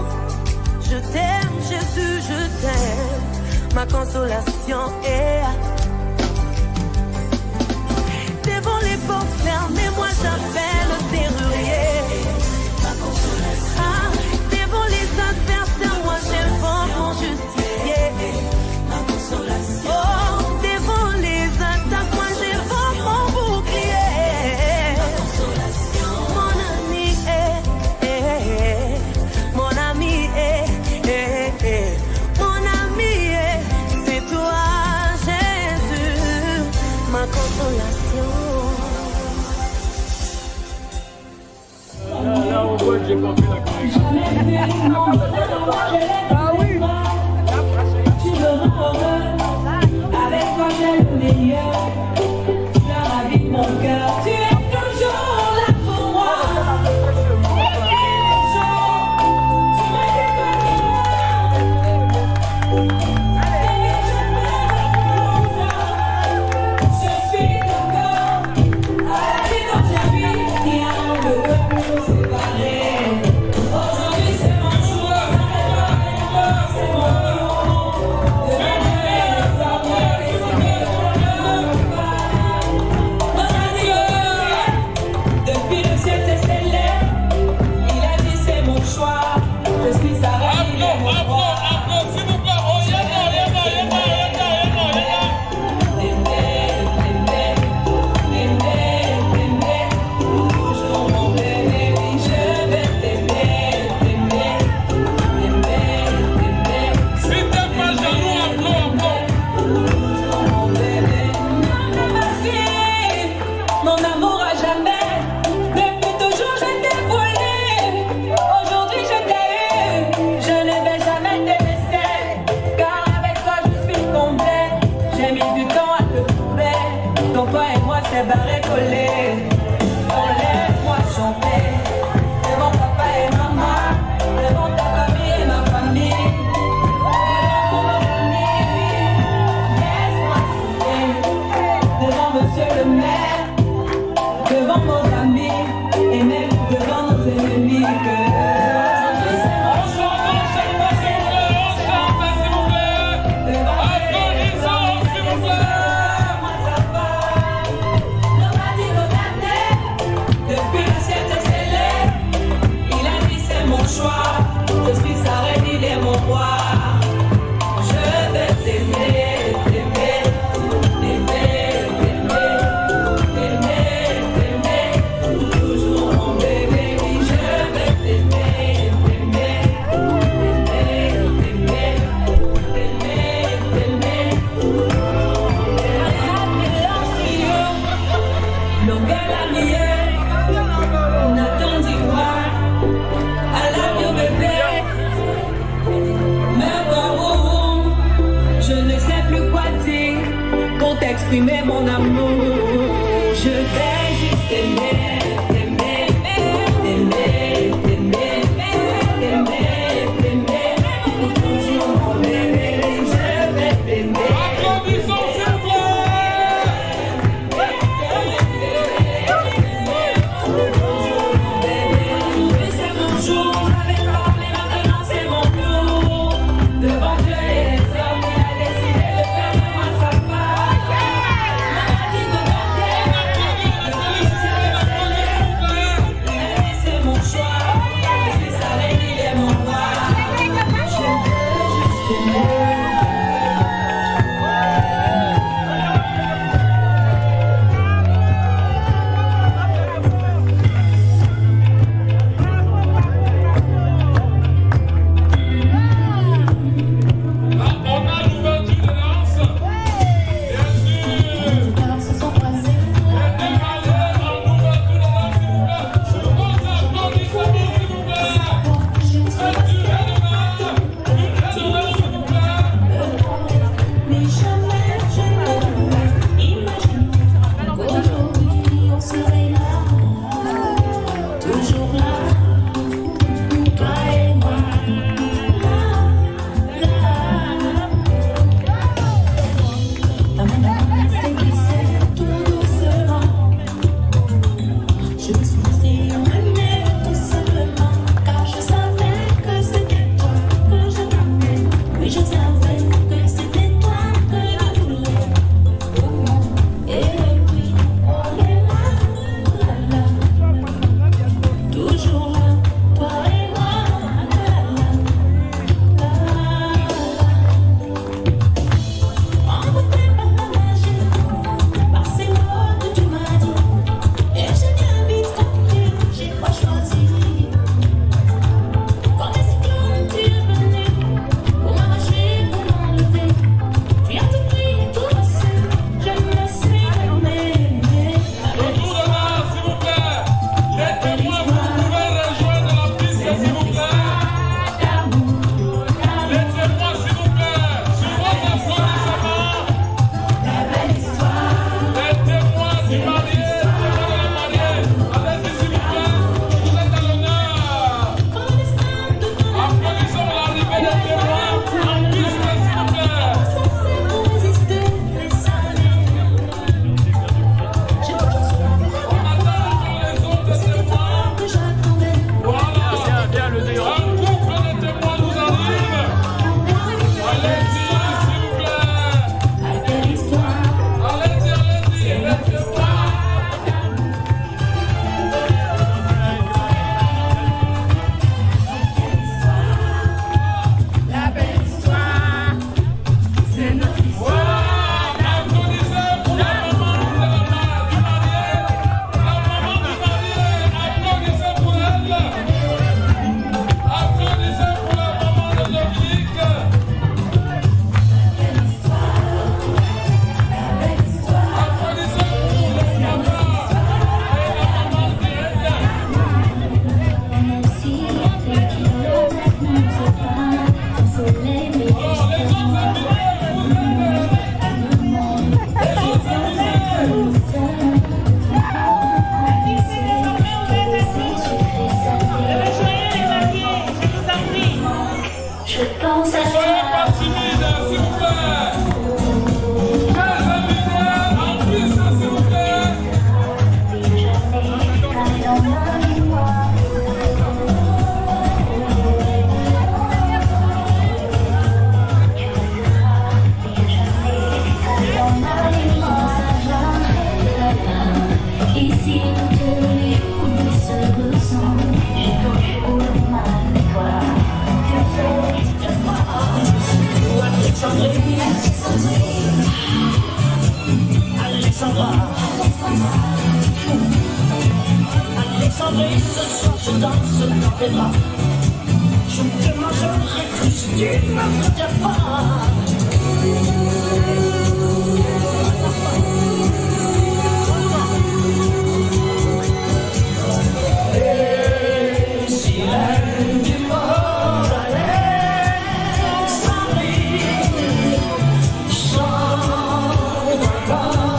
Je t'aime, Jésus, je t'aime. Ma consolation est devant les portes fermées. Moi j'appelle le serrurier. Ma consolation. Devant les adversaires, moi j'invoque mon justicier. Ma consolation. Oh, devant les attaques, moi j'invoque mon bouclier. Ma consolation. Mon ami, mon ami, mon ami, c'est toi, Jésus. Ma consolation. Là, on voit que j'ai pas fait la connexion. Ah oui. Tu me rends heureux. Avec toi j'ai le meilleur. Tu as la vie de mon cœur. Tu es toujours là pour moi. Tu m'inquiètes pas. Je suis ton corps. Avec dans ta vie, rien ne peut nous séparer. Aujourd'hui c'est mon jour. exprimer mon amour. Je vais juste t'aimer, t'aimer, t'aimer, t'aimer, t'aimer, t'aimer, pour toujours m'aimer. Je vais t'aimer. Applaudissons s'il vous plaît. C'est mon jour, j'avais parlé, maintenant c'est mon tour. Devant Dieu et les hommes, il a décidé de faire de moi sa femme. C'est mon choix, je suis avec lui, il est mon roi. Je veux juste t'aimer. On a l'ouverture de l'anse. Bien sûr. Alors se sont croisés. Mais jamais je ne imagine qu'aujourd'hui on serait là, toujours là, toi et moi. Ta main s'est glissée tout doucement. Je me suis laissée emmener tout simplement, car je savais que c'était toi que je voulais. Oui, je savais que c'était toi que je voulais. Et puis, on est là, toujours là, toi et moi. Emporté par ta magie, par ces mots que tu m'as dit, et j'ai bien vite compris, j'ai pas choisi. Quand les cyclones tu es venu, pour m'arracher, pour m'enlever, tu as tout pris, tout reçu, je me suis aimée. Autour de là, s'il vous plaît. Les témoins, vous pouvez rejoindre la piste, s'il vous plaît. Les témoins, s'il vous plaît. Sur vos applaudissements. Les témoins du marié, témoins de la mariée. Allez-y, s'il vous plaît. Vous êtes à l'honneur. Applaudissons l'arrivée des témoins. En piste, s'il vous plaît. Pour résister, les années. J'ai toujours su On attend les autres témoins. que j'attendais. Voilà. Un couple de témoins nous arrive. Allez-y, s'il vous plaît. Quelle histoire, Allez-y, allez-y, les témoins. La belle histoire, c'est notre histoire. Applaudissez pour la maman du marié. La maman du marié. Applaudissez pour elle. Applaudissez pour la maman de Dominique. Applaudissez pour le papa et la maman d'Irène. même si les kilomètres ne sont pas le soleil, mais Alors, les autres invités, vous je pense à ne soyez pas timides, s'il vous plaît. Les invités, en piste, s'il vous plaît. Ici, tous les coups se ressemblent. J'ai toujours le mal avec toi. Alexandrie, Alexandra, Alexandrie, ce soir je danse dans tes bras. Je te mangerai plus si tu ne me retiens pas. Sirène du mort, Alexandrie, chante encore.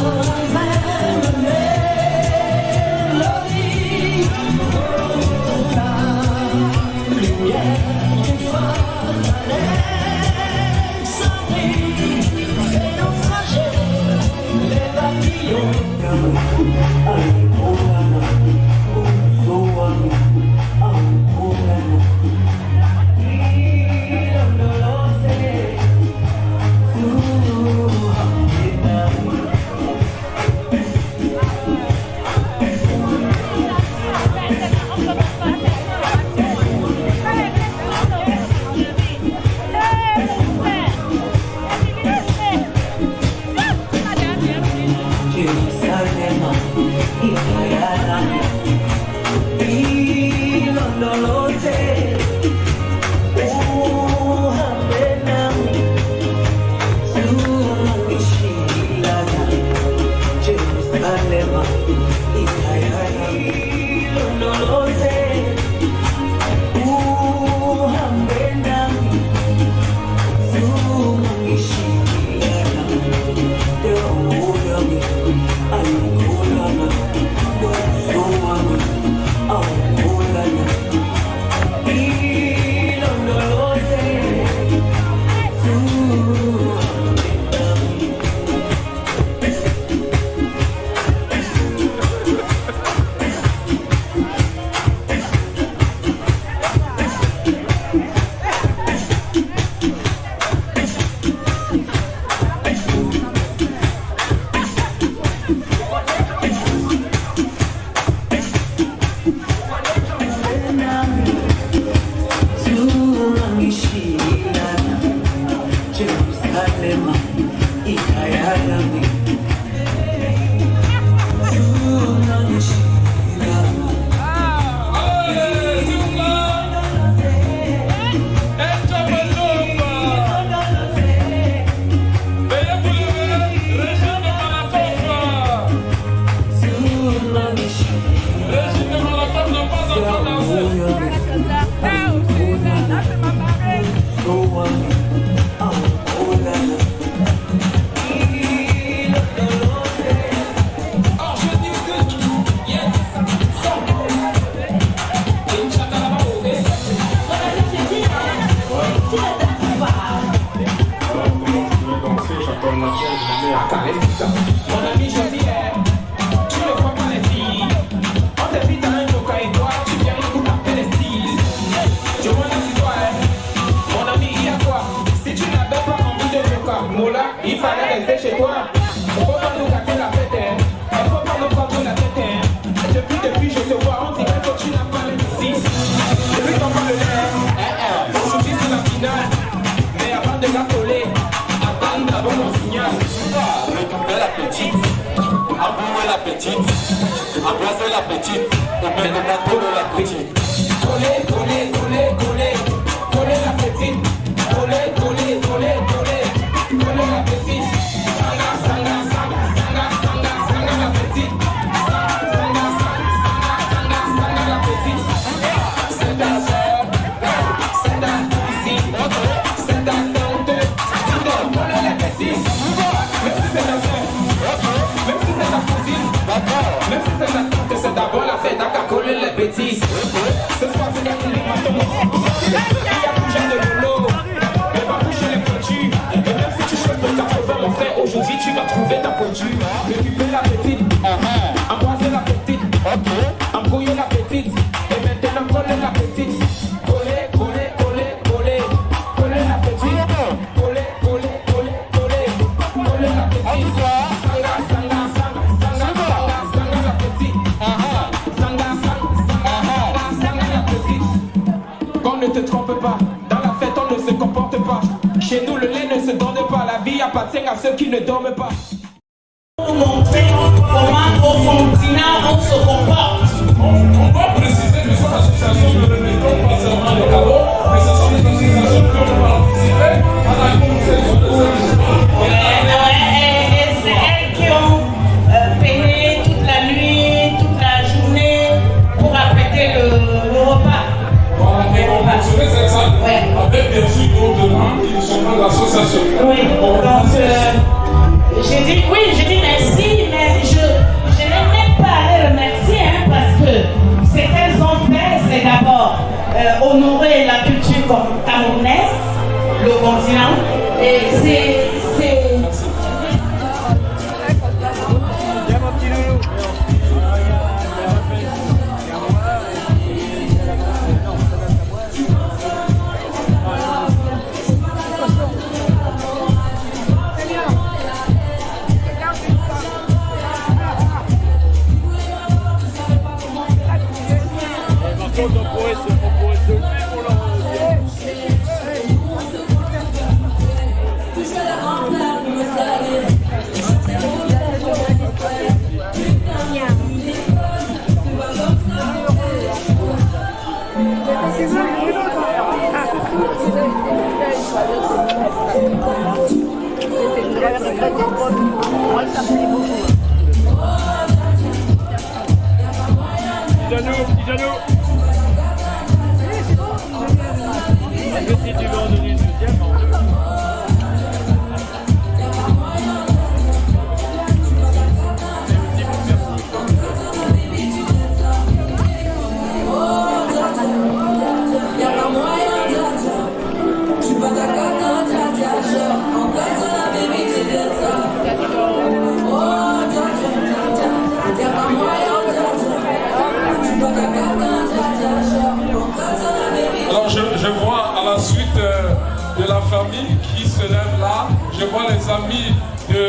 Alors je vois à la suite de la famille qui se lève là, je vois les amis de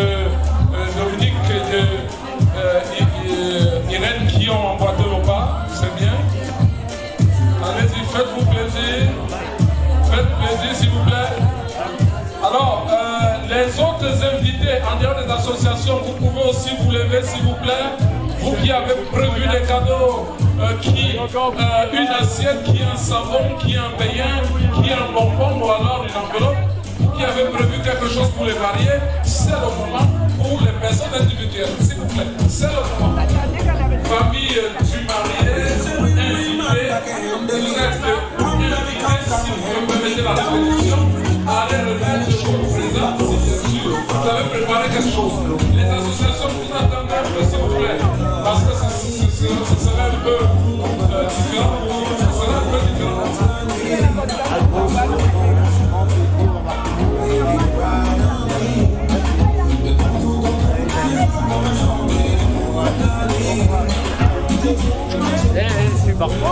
Dominique et de Irène qui ont emboîté le pas, c'est bien. Allez-y, faites-vous plaisir. Faites plaisir s'il vous plaît. Alors, les autres invités en dehors des associations, vous pouvez aussi vous lever s'il vous plaît. Vous qui avez prévu des cadeaux, une assiette, qui a un savon, qui a un païen, qui a un bonbon ou alors une enveloppe, vous qui avez prévu quelque chose pour les mariés, c'est le moment pour les personnes individuelles, s'il vous plaît. C'est le moment. Famille du marié, invité, vous êtes invité, si vous permettez la répétition, allez remettre vos présents, si bien sûr, vous avez préparé quelque chose. Les associations vous attendent un peu, s'il vous plaît, parce que ce serait un peu différent. Ce serait un peu différent. C'est parfait.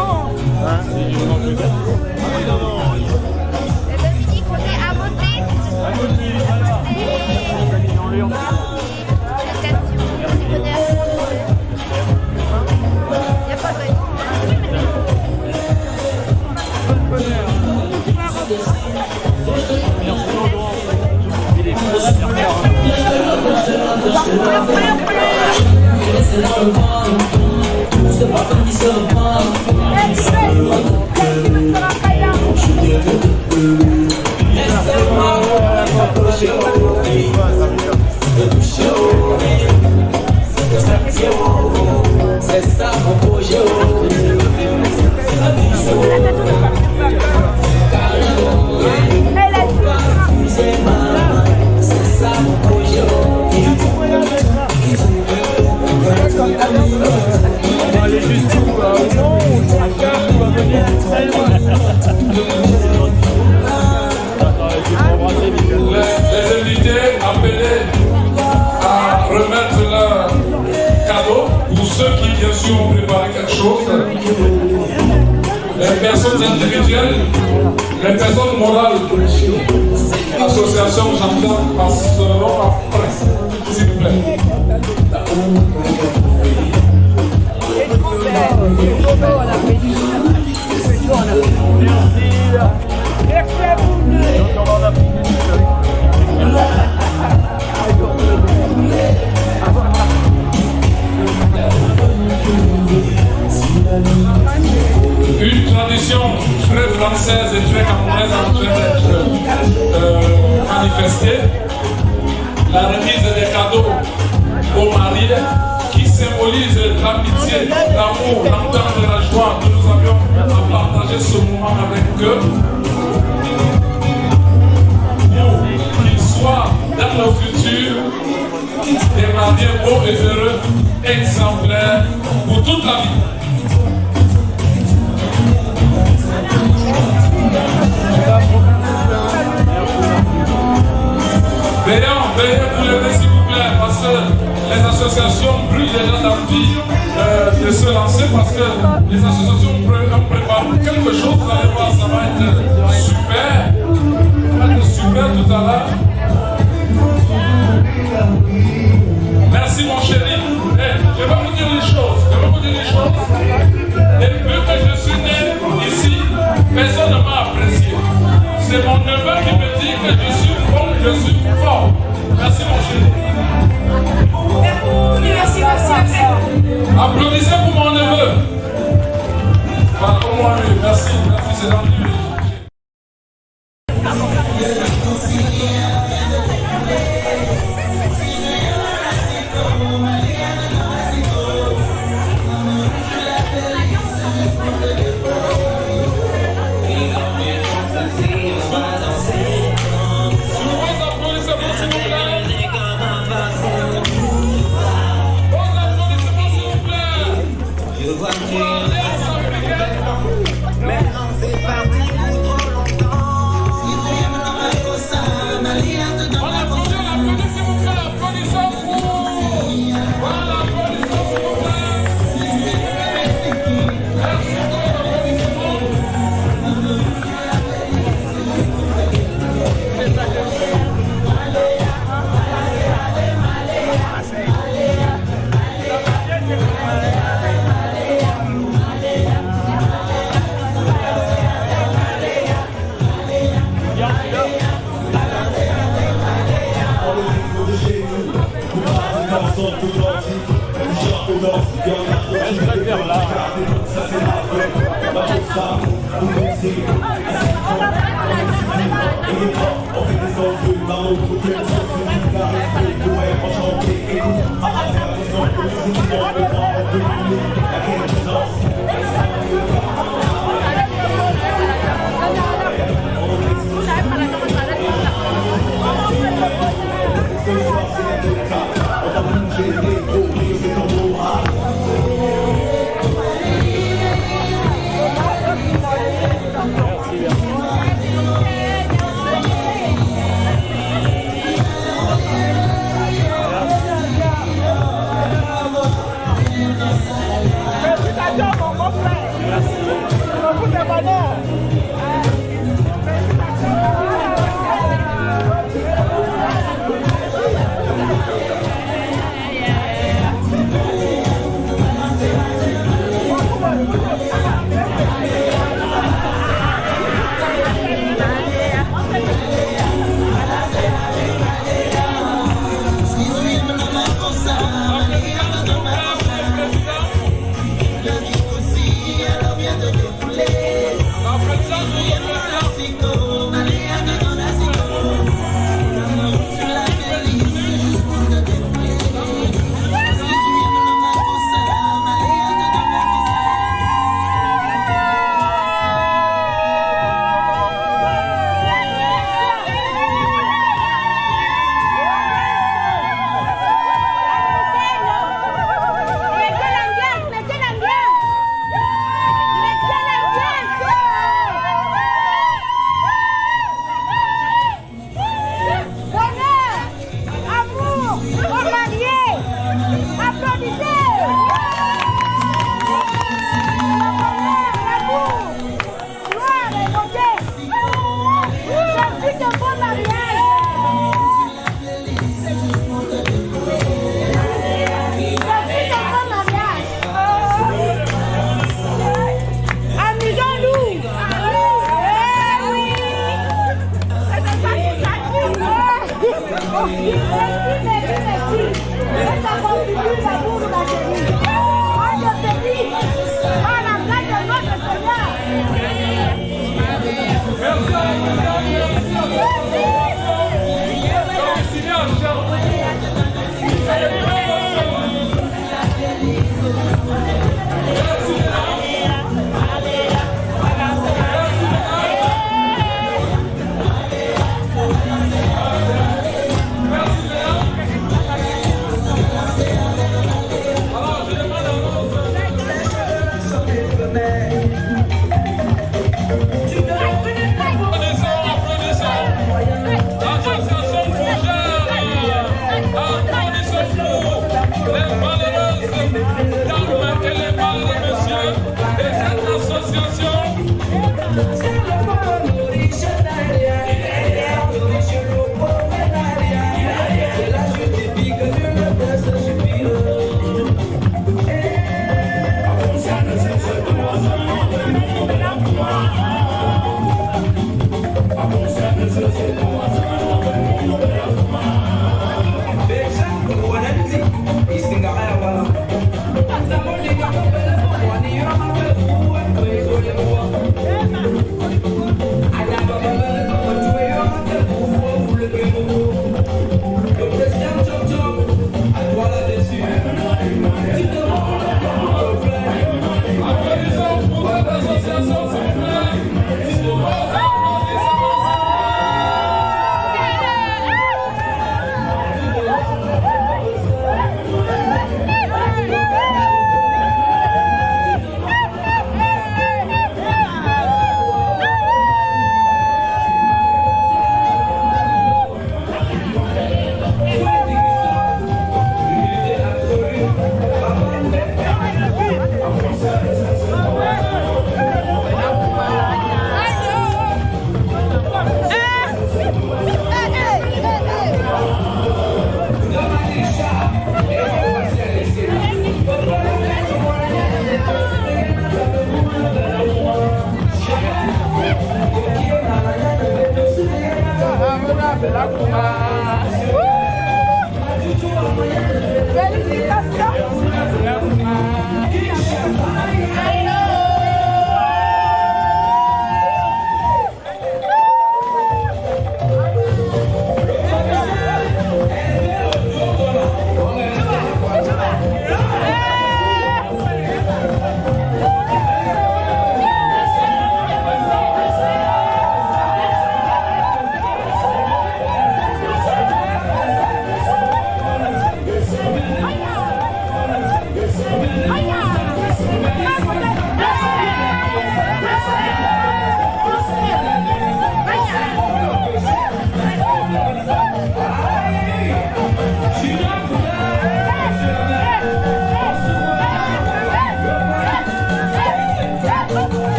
C'est ça mon projet. C'est ça mon projet. On va aller jusqu'où non, on va venir très loin. Les invités appelés à remettre leur cadeau pour ceux qui bien sûr ont préparé quelque chose. Les personnes individuelles, les personnes morales, l'association j'entends passeront après, s'il vous plaît. Merci à vous. Une tradition très française et très camerounaise en train d'être manifestée. La remise des cadeaux aux mariés qui symbolise l'amitié, l'amour, l'entente et la joie que nous avions à partager ce moment avec eux. Pour qu'ils soient dans le futur des mariés beaux et heureux, exemplaires pour toute la vie. Veuillez vous lever s'il vous plaît, parce que les associations brûlent déjà d'envie de se lancer, parce que les associations ont préparé quelque chose, vous allez voir, ça va être super. Ça va être super tout à l'heure. Merci mon chéri. Je vais vous dire les choses. Depuis que je suis né ici, personne ne m'a apprécié. C'est mon neveu qui me dit que je suis bon, je suis fort. Merci mon chéri. Merci. Applaudissez pour mon neveu. Pardon-moi lui. Merci, c'est gentil. Mettez l'ambiance,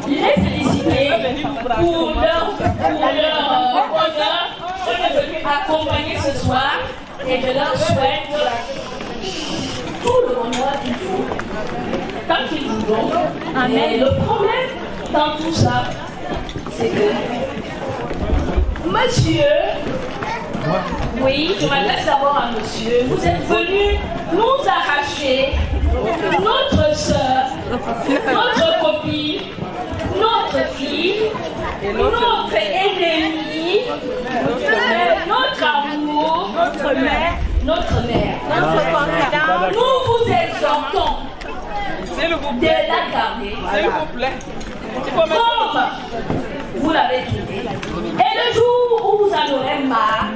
les féliciter pour leur honneur de venir accompagner ce soir et je leur souhaite tout le bonheur qu'il faut tant qu'ils voudront. Mais le problème dans tout ça, c'est que monsieur, oui, je m'adresse d'abord à monsieur, vous êtes venu nous arracher notre soeur, notre copine, notre fille, notre ennemie, notre amour, notre mère, notre candidat. Nous vous exhortons de la garder comme vous l'avez trouvé. Et le jour où vous en aurez marre,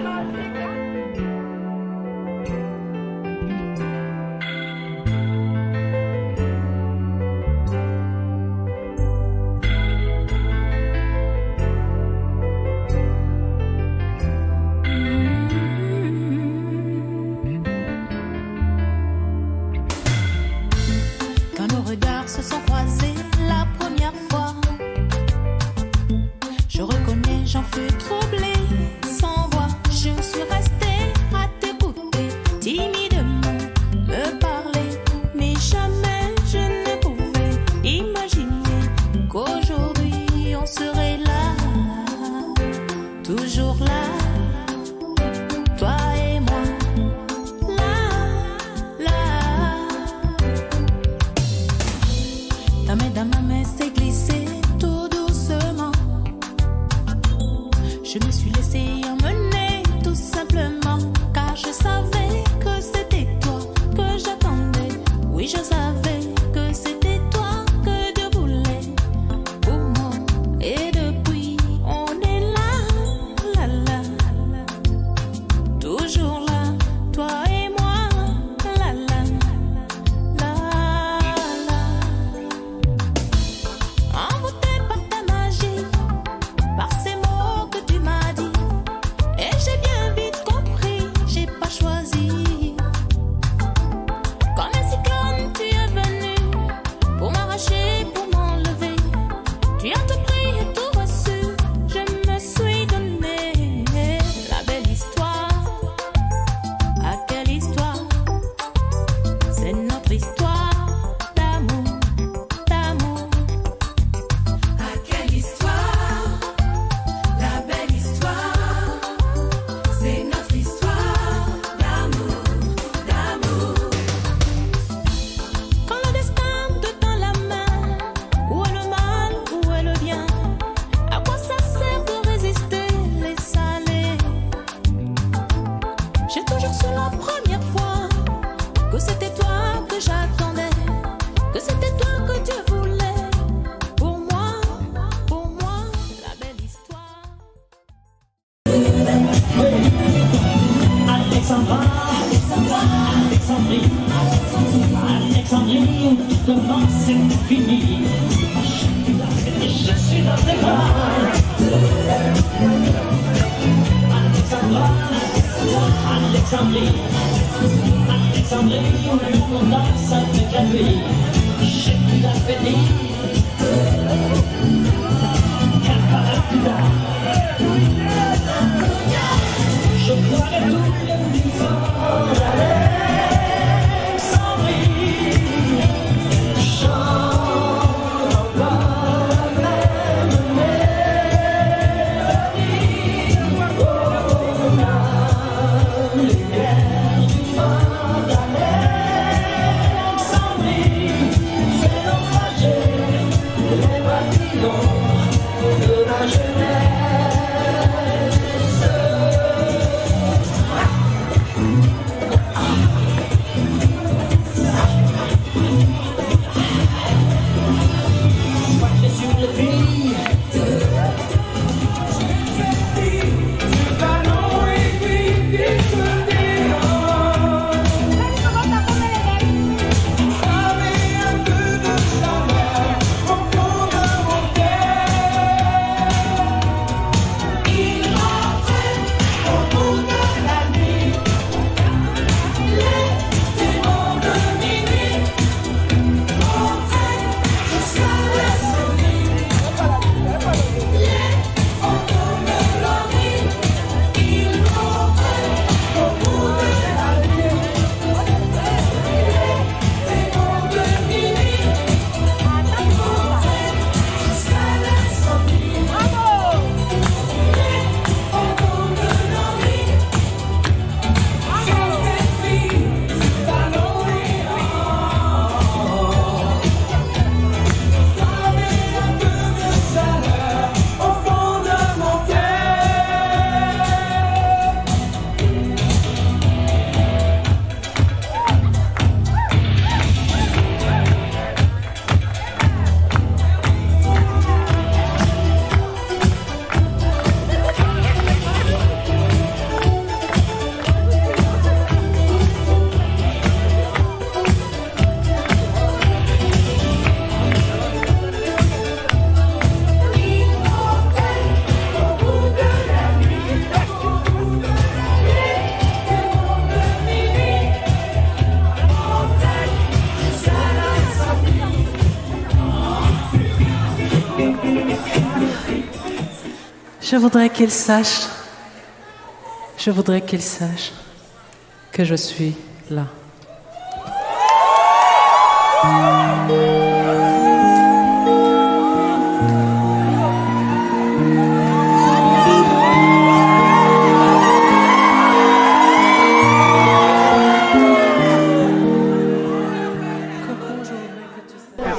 se sont croisés la première fois. Je reconnais, j'en fus troublée, sans voix. Je suis restée à t'écouter, timidement me parler, mais jamais je ne pouvais imaginer qu'aujourd'hui on serait là, toujours là, toi et moi. Ta main dans ma main s'est glissée tout doucement. Je me suis laissée emmener tout simplement, car je savais que c'était toi que j'attendais. Oui, je savais que c'était toi que Dieu voulait pour moi. Et depuis, on est là, là, là, toujours là, toi et moi, là, là, là, là. Envoûté par ta magie, par ces mots que tu m'as dit, et j'ai bien vite compris, j'ai pas choisi. Comme un cyclone, tu es venu pour m'arracher, pour m'enlever. Tu as tout pris et tout reçu, je me suis donné. La belle histoire, ah quelle histoire, c'est notre histoire d'amour, d'amour. Ah quelle histoire, la belle histoire, c'est notre histoire d'amour, d'amour. Quand le destin te tend la main, où est le mal, où est le bien? À quoi ça sert de résister, laisse aller? J'ai toujours su la première fois que c'était toi que j'attendais, que c'était toi que Dieu voulait pour moi, la belle histoire. Alexandrie, comment c'est fini? Je suis dans tes bras. Alexandrie, on danse avec la nuit. J'ai plus d'appétit. Je crois que tout le vivant d'Alexandrie chante encore la même mélodie. Oh, la lumière du vent d'Alexandrie fait naufrager les bâtiments de la jeunesse. Je voudrais qu'il sache que je suis là.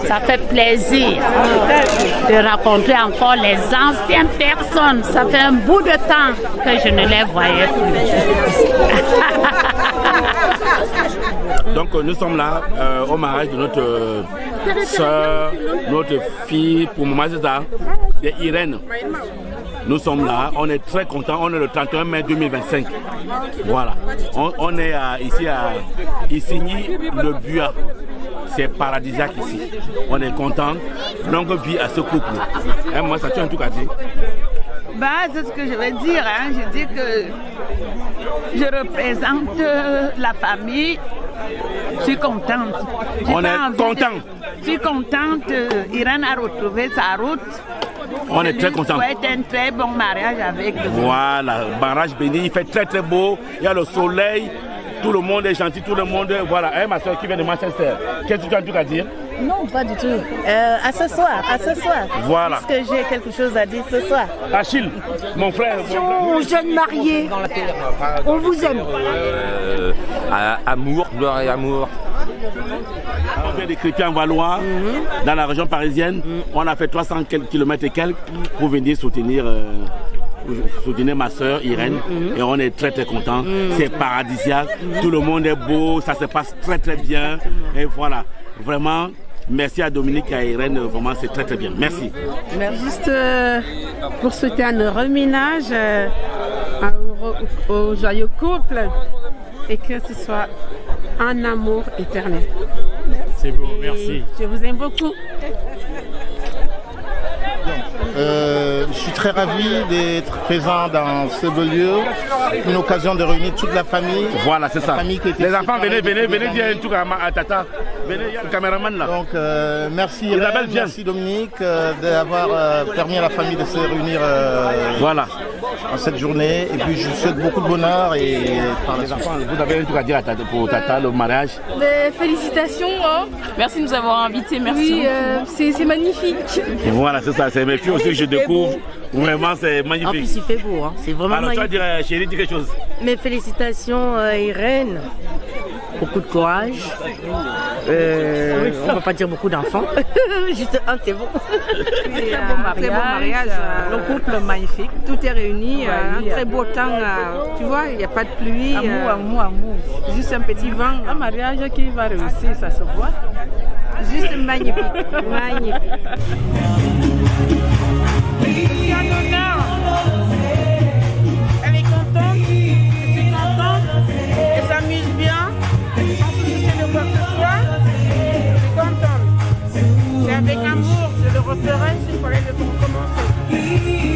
Ça fait plaisir de rencontrer encore les anciennes personnes. Ça fait un bout de temps que je ne les voyais plus. Donc nous sommes là au mariage de notre soeur, notre fille, pour Maman Zéza, Irène. Nous sommes là, on est très contents, on est le 31 mai 2025. Voilà, on est ici à Issigny-le-Buat. C'est paradisiaque ici. On est content. Longue vie à ce couple. Hein, moi, ça tient un truc à dire. Bah, c'est ce que je vais dire. Hein. Je dis que je représente la famille. Je suis contente. On est content. Je suis contente. Irène a retrouvé sa route. On est très content. Je souhaite un très bon mariage avec vous. Voilà, mariage béni. Il fait très très beau. Il y a le soleil. Tout le monde est gentil, tout le monde, voilà. Hein, ma soeur qui vient de Manchester. Qu'est-ce que tu as un truc à dire? Non, pas du tout. À ce soir. Voilà. Est-ce que j'ai quelque chose à dire ce soir? Achille, mon frère. Aux jeunes mariés, on vous aime. Amour, gloire et amour. On vient des chrétiens valois, dans la région parisienne. On a fait 300 km et quelques pour venir soutenir ma soeur Irène et on est très très contents. C'est paradisiaque, tout le monde est beau, ça se passe très très bien et voilà, vraiment merci à Dominique et à Irène, vraiment c'est très très bien, merci. Juste pour souhaiter un heureux ménage au joyeux couple et que ce soit un amour éternel. C'est beau, merci. Je vous aime beaucoup. Je suis très ravi d'être présent dans ce beau lieu, une occasion de réunir toute la famille. Voilà, c'est ça. Les enfants, venez dire un truc à Tata. Venez, il y a le caméraman là. Donc, merci Irène, merci Dominique d'avoir permis à la famille de se réunir voilà. en cette journée. Et puis, je vous souhaite beaucoup de bonheur. Et par les enfants, vous avez un truc à dire pour Tata, le mariage? Félicitations. Hein. Merci de nous avoir invités. Merci. Oui, c'est magnifique. Et voilà, c'est ça. C'est mes filles aussi que je découvre. Vraiment, c'est magnifique. En plus, il fait beau. Hein. C'est vraiment magnifique. Alors, tu vas dire, chérie, dis quelque chose. Mes félicitations, Irène. Beaucoup de courage. On ne va pas dire beaucoup d'enfants. Juste un, c'est bon. Très beau mariage. Le couple magnifique. Tout est réuni. Un très beau temps. Tu vois, il n'y a pas de pluie. Amour. Juste un petit vent. Un mariage qui va réussir, ça se voit. Juste magnifique. Magnifique. C'est un honneur. Elle est contente, je suis contente, elle s'amuse bien, sans soucier de quoi que ce soit, je suis contente. C'est avec amour, je le referai s'il fallait le recommencer.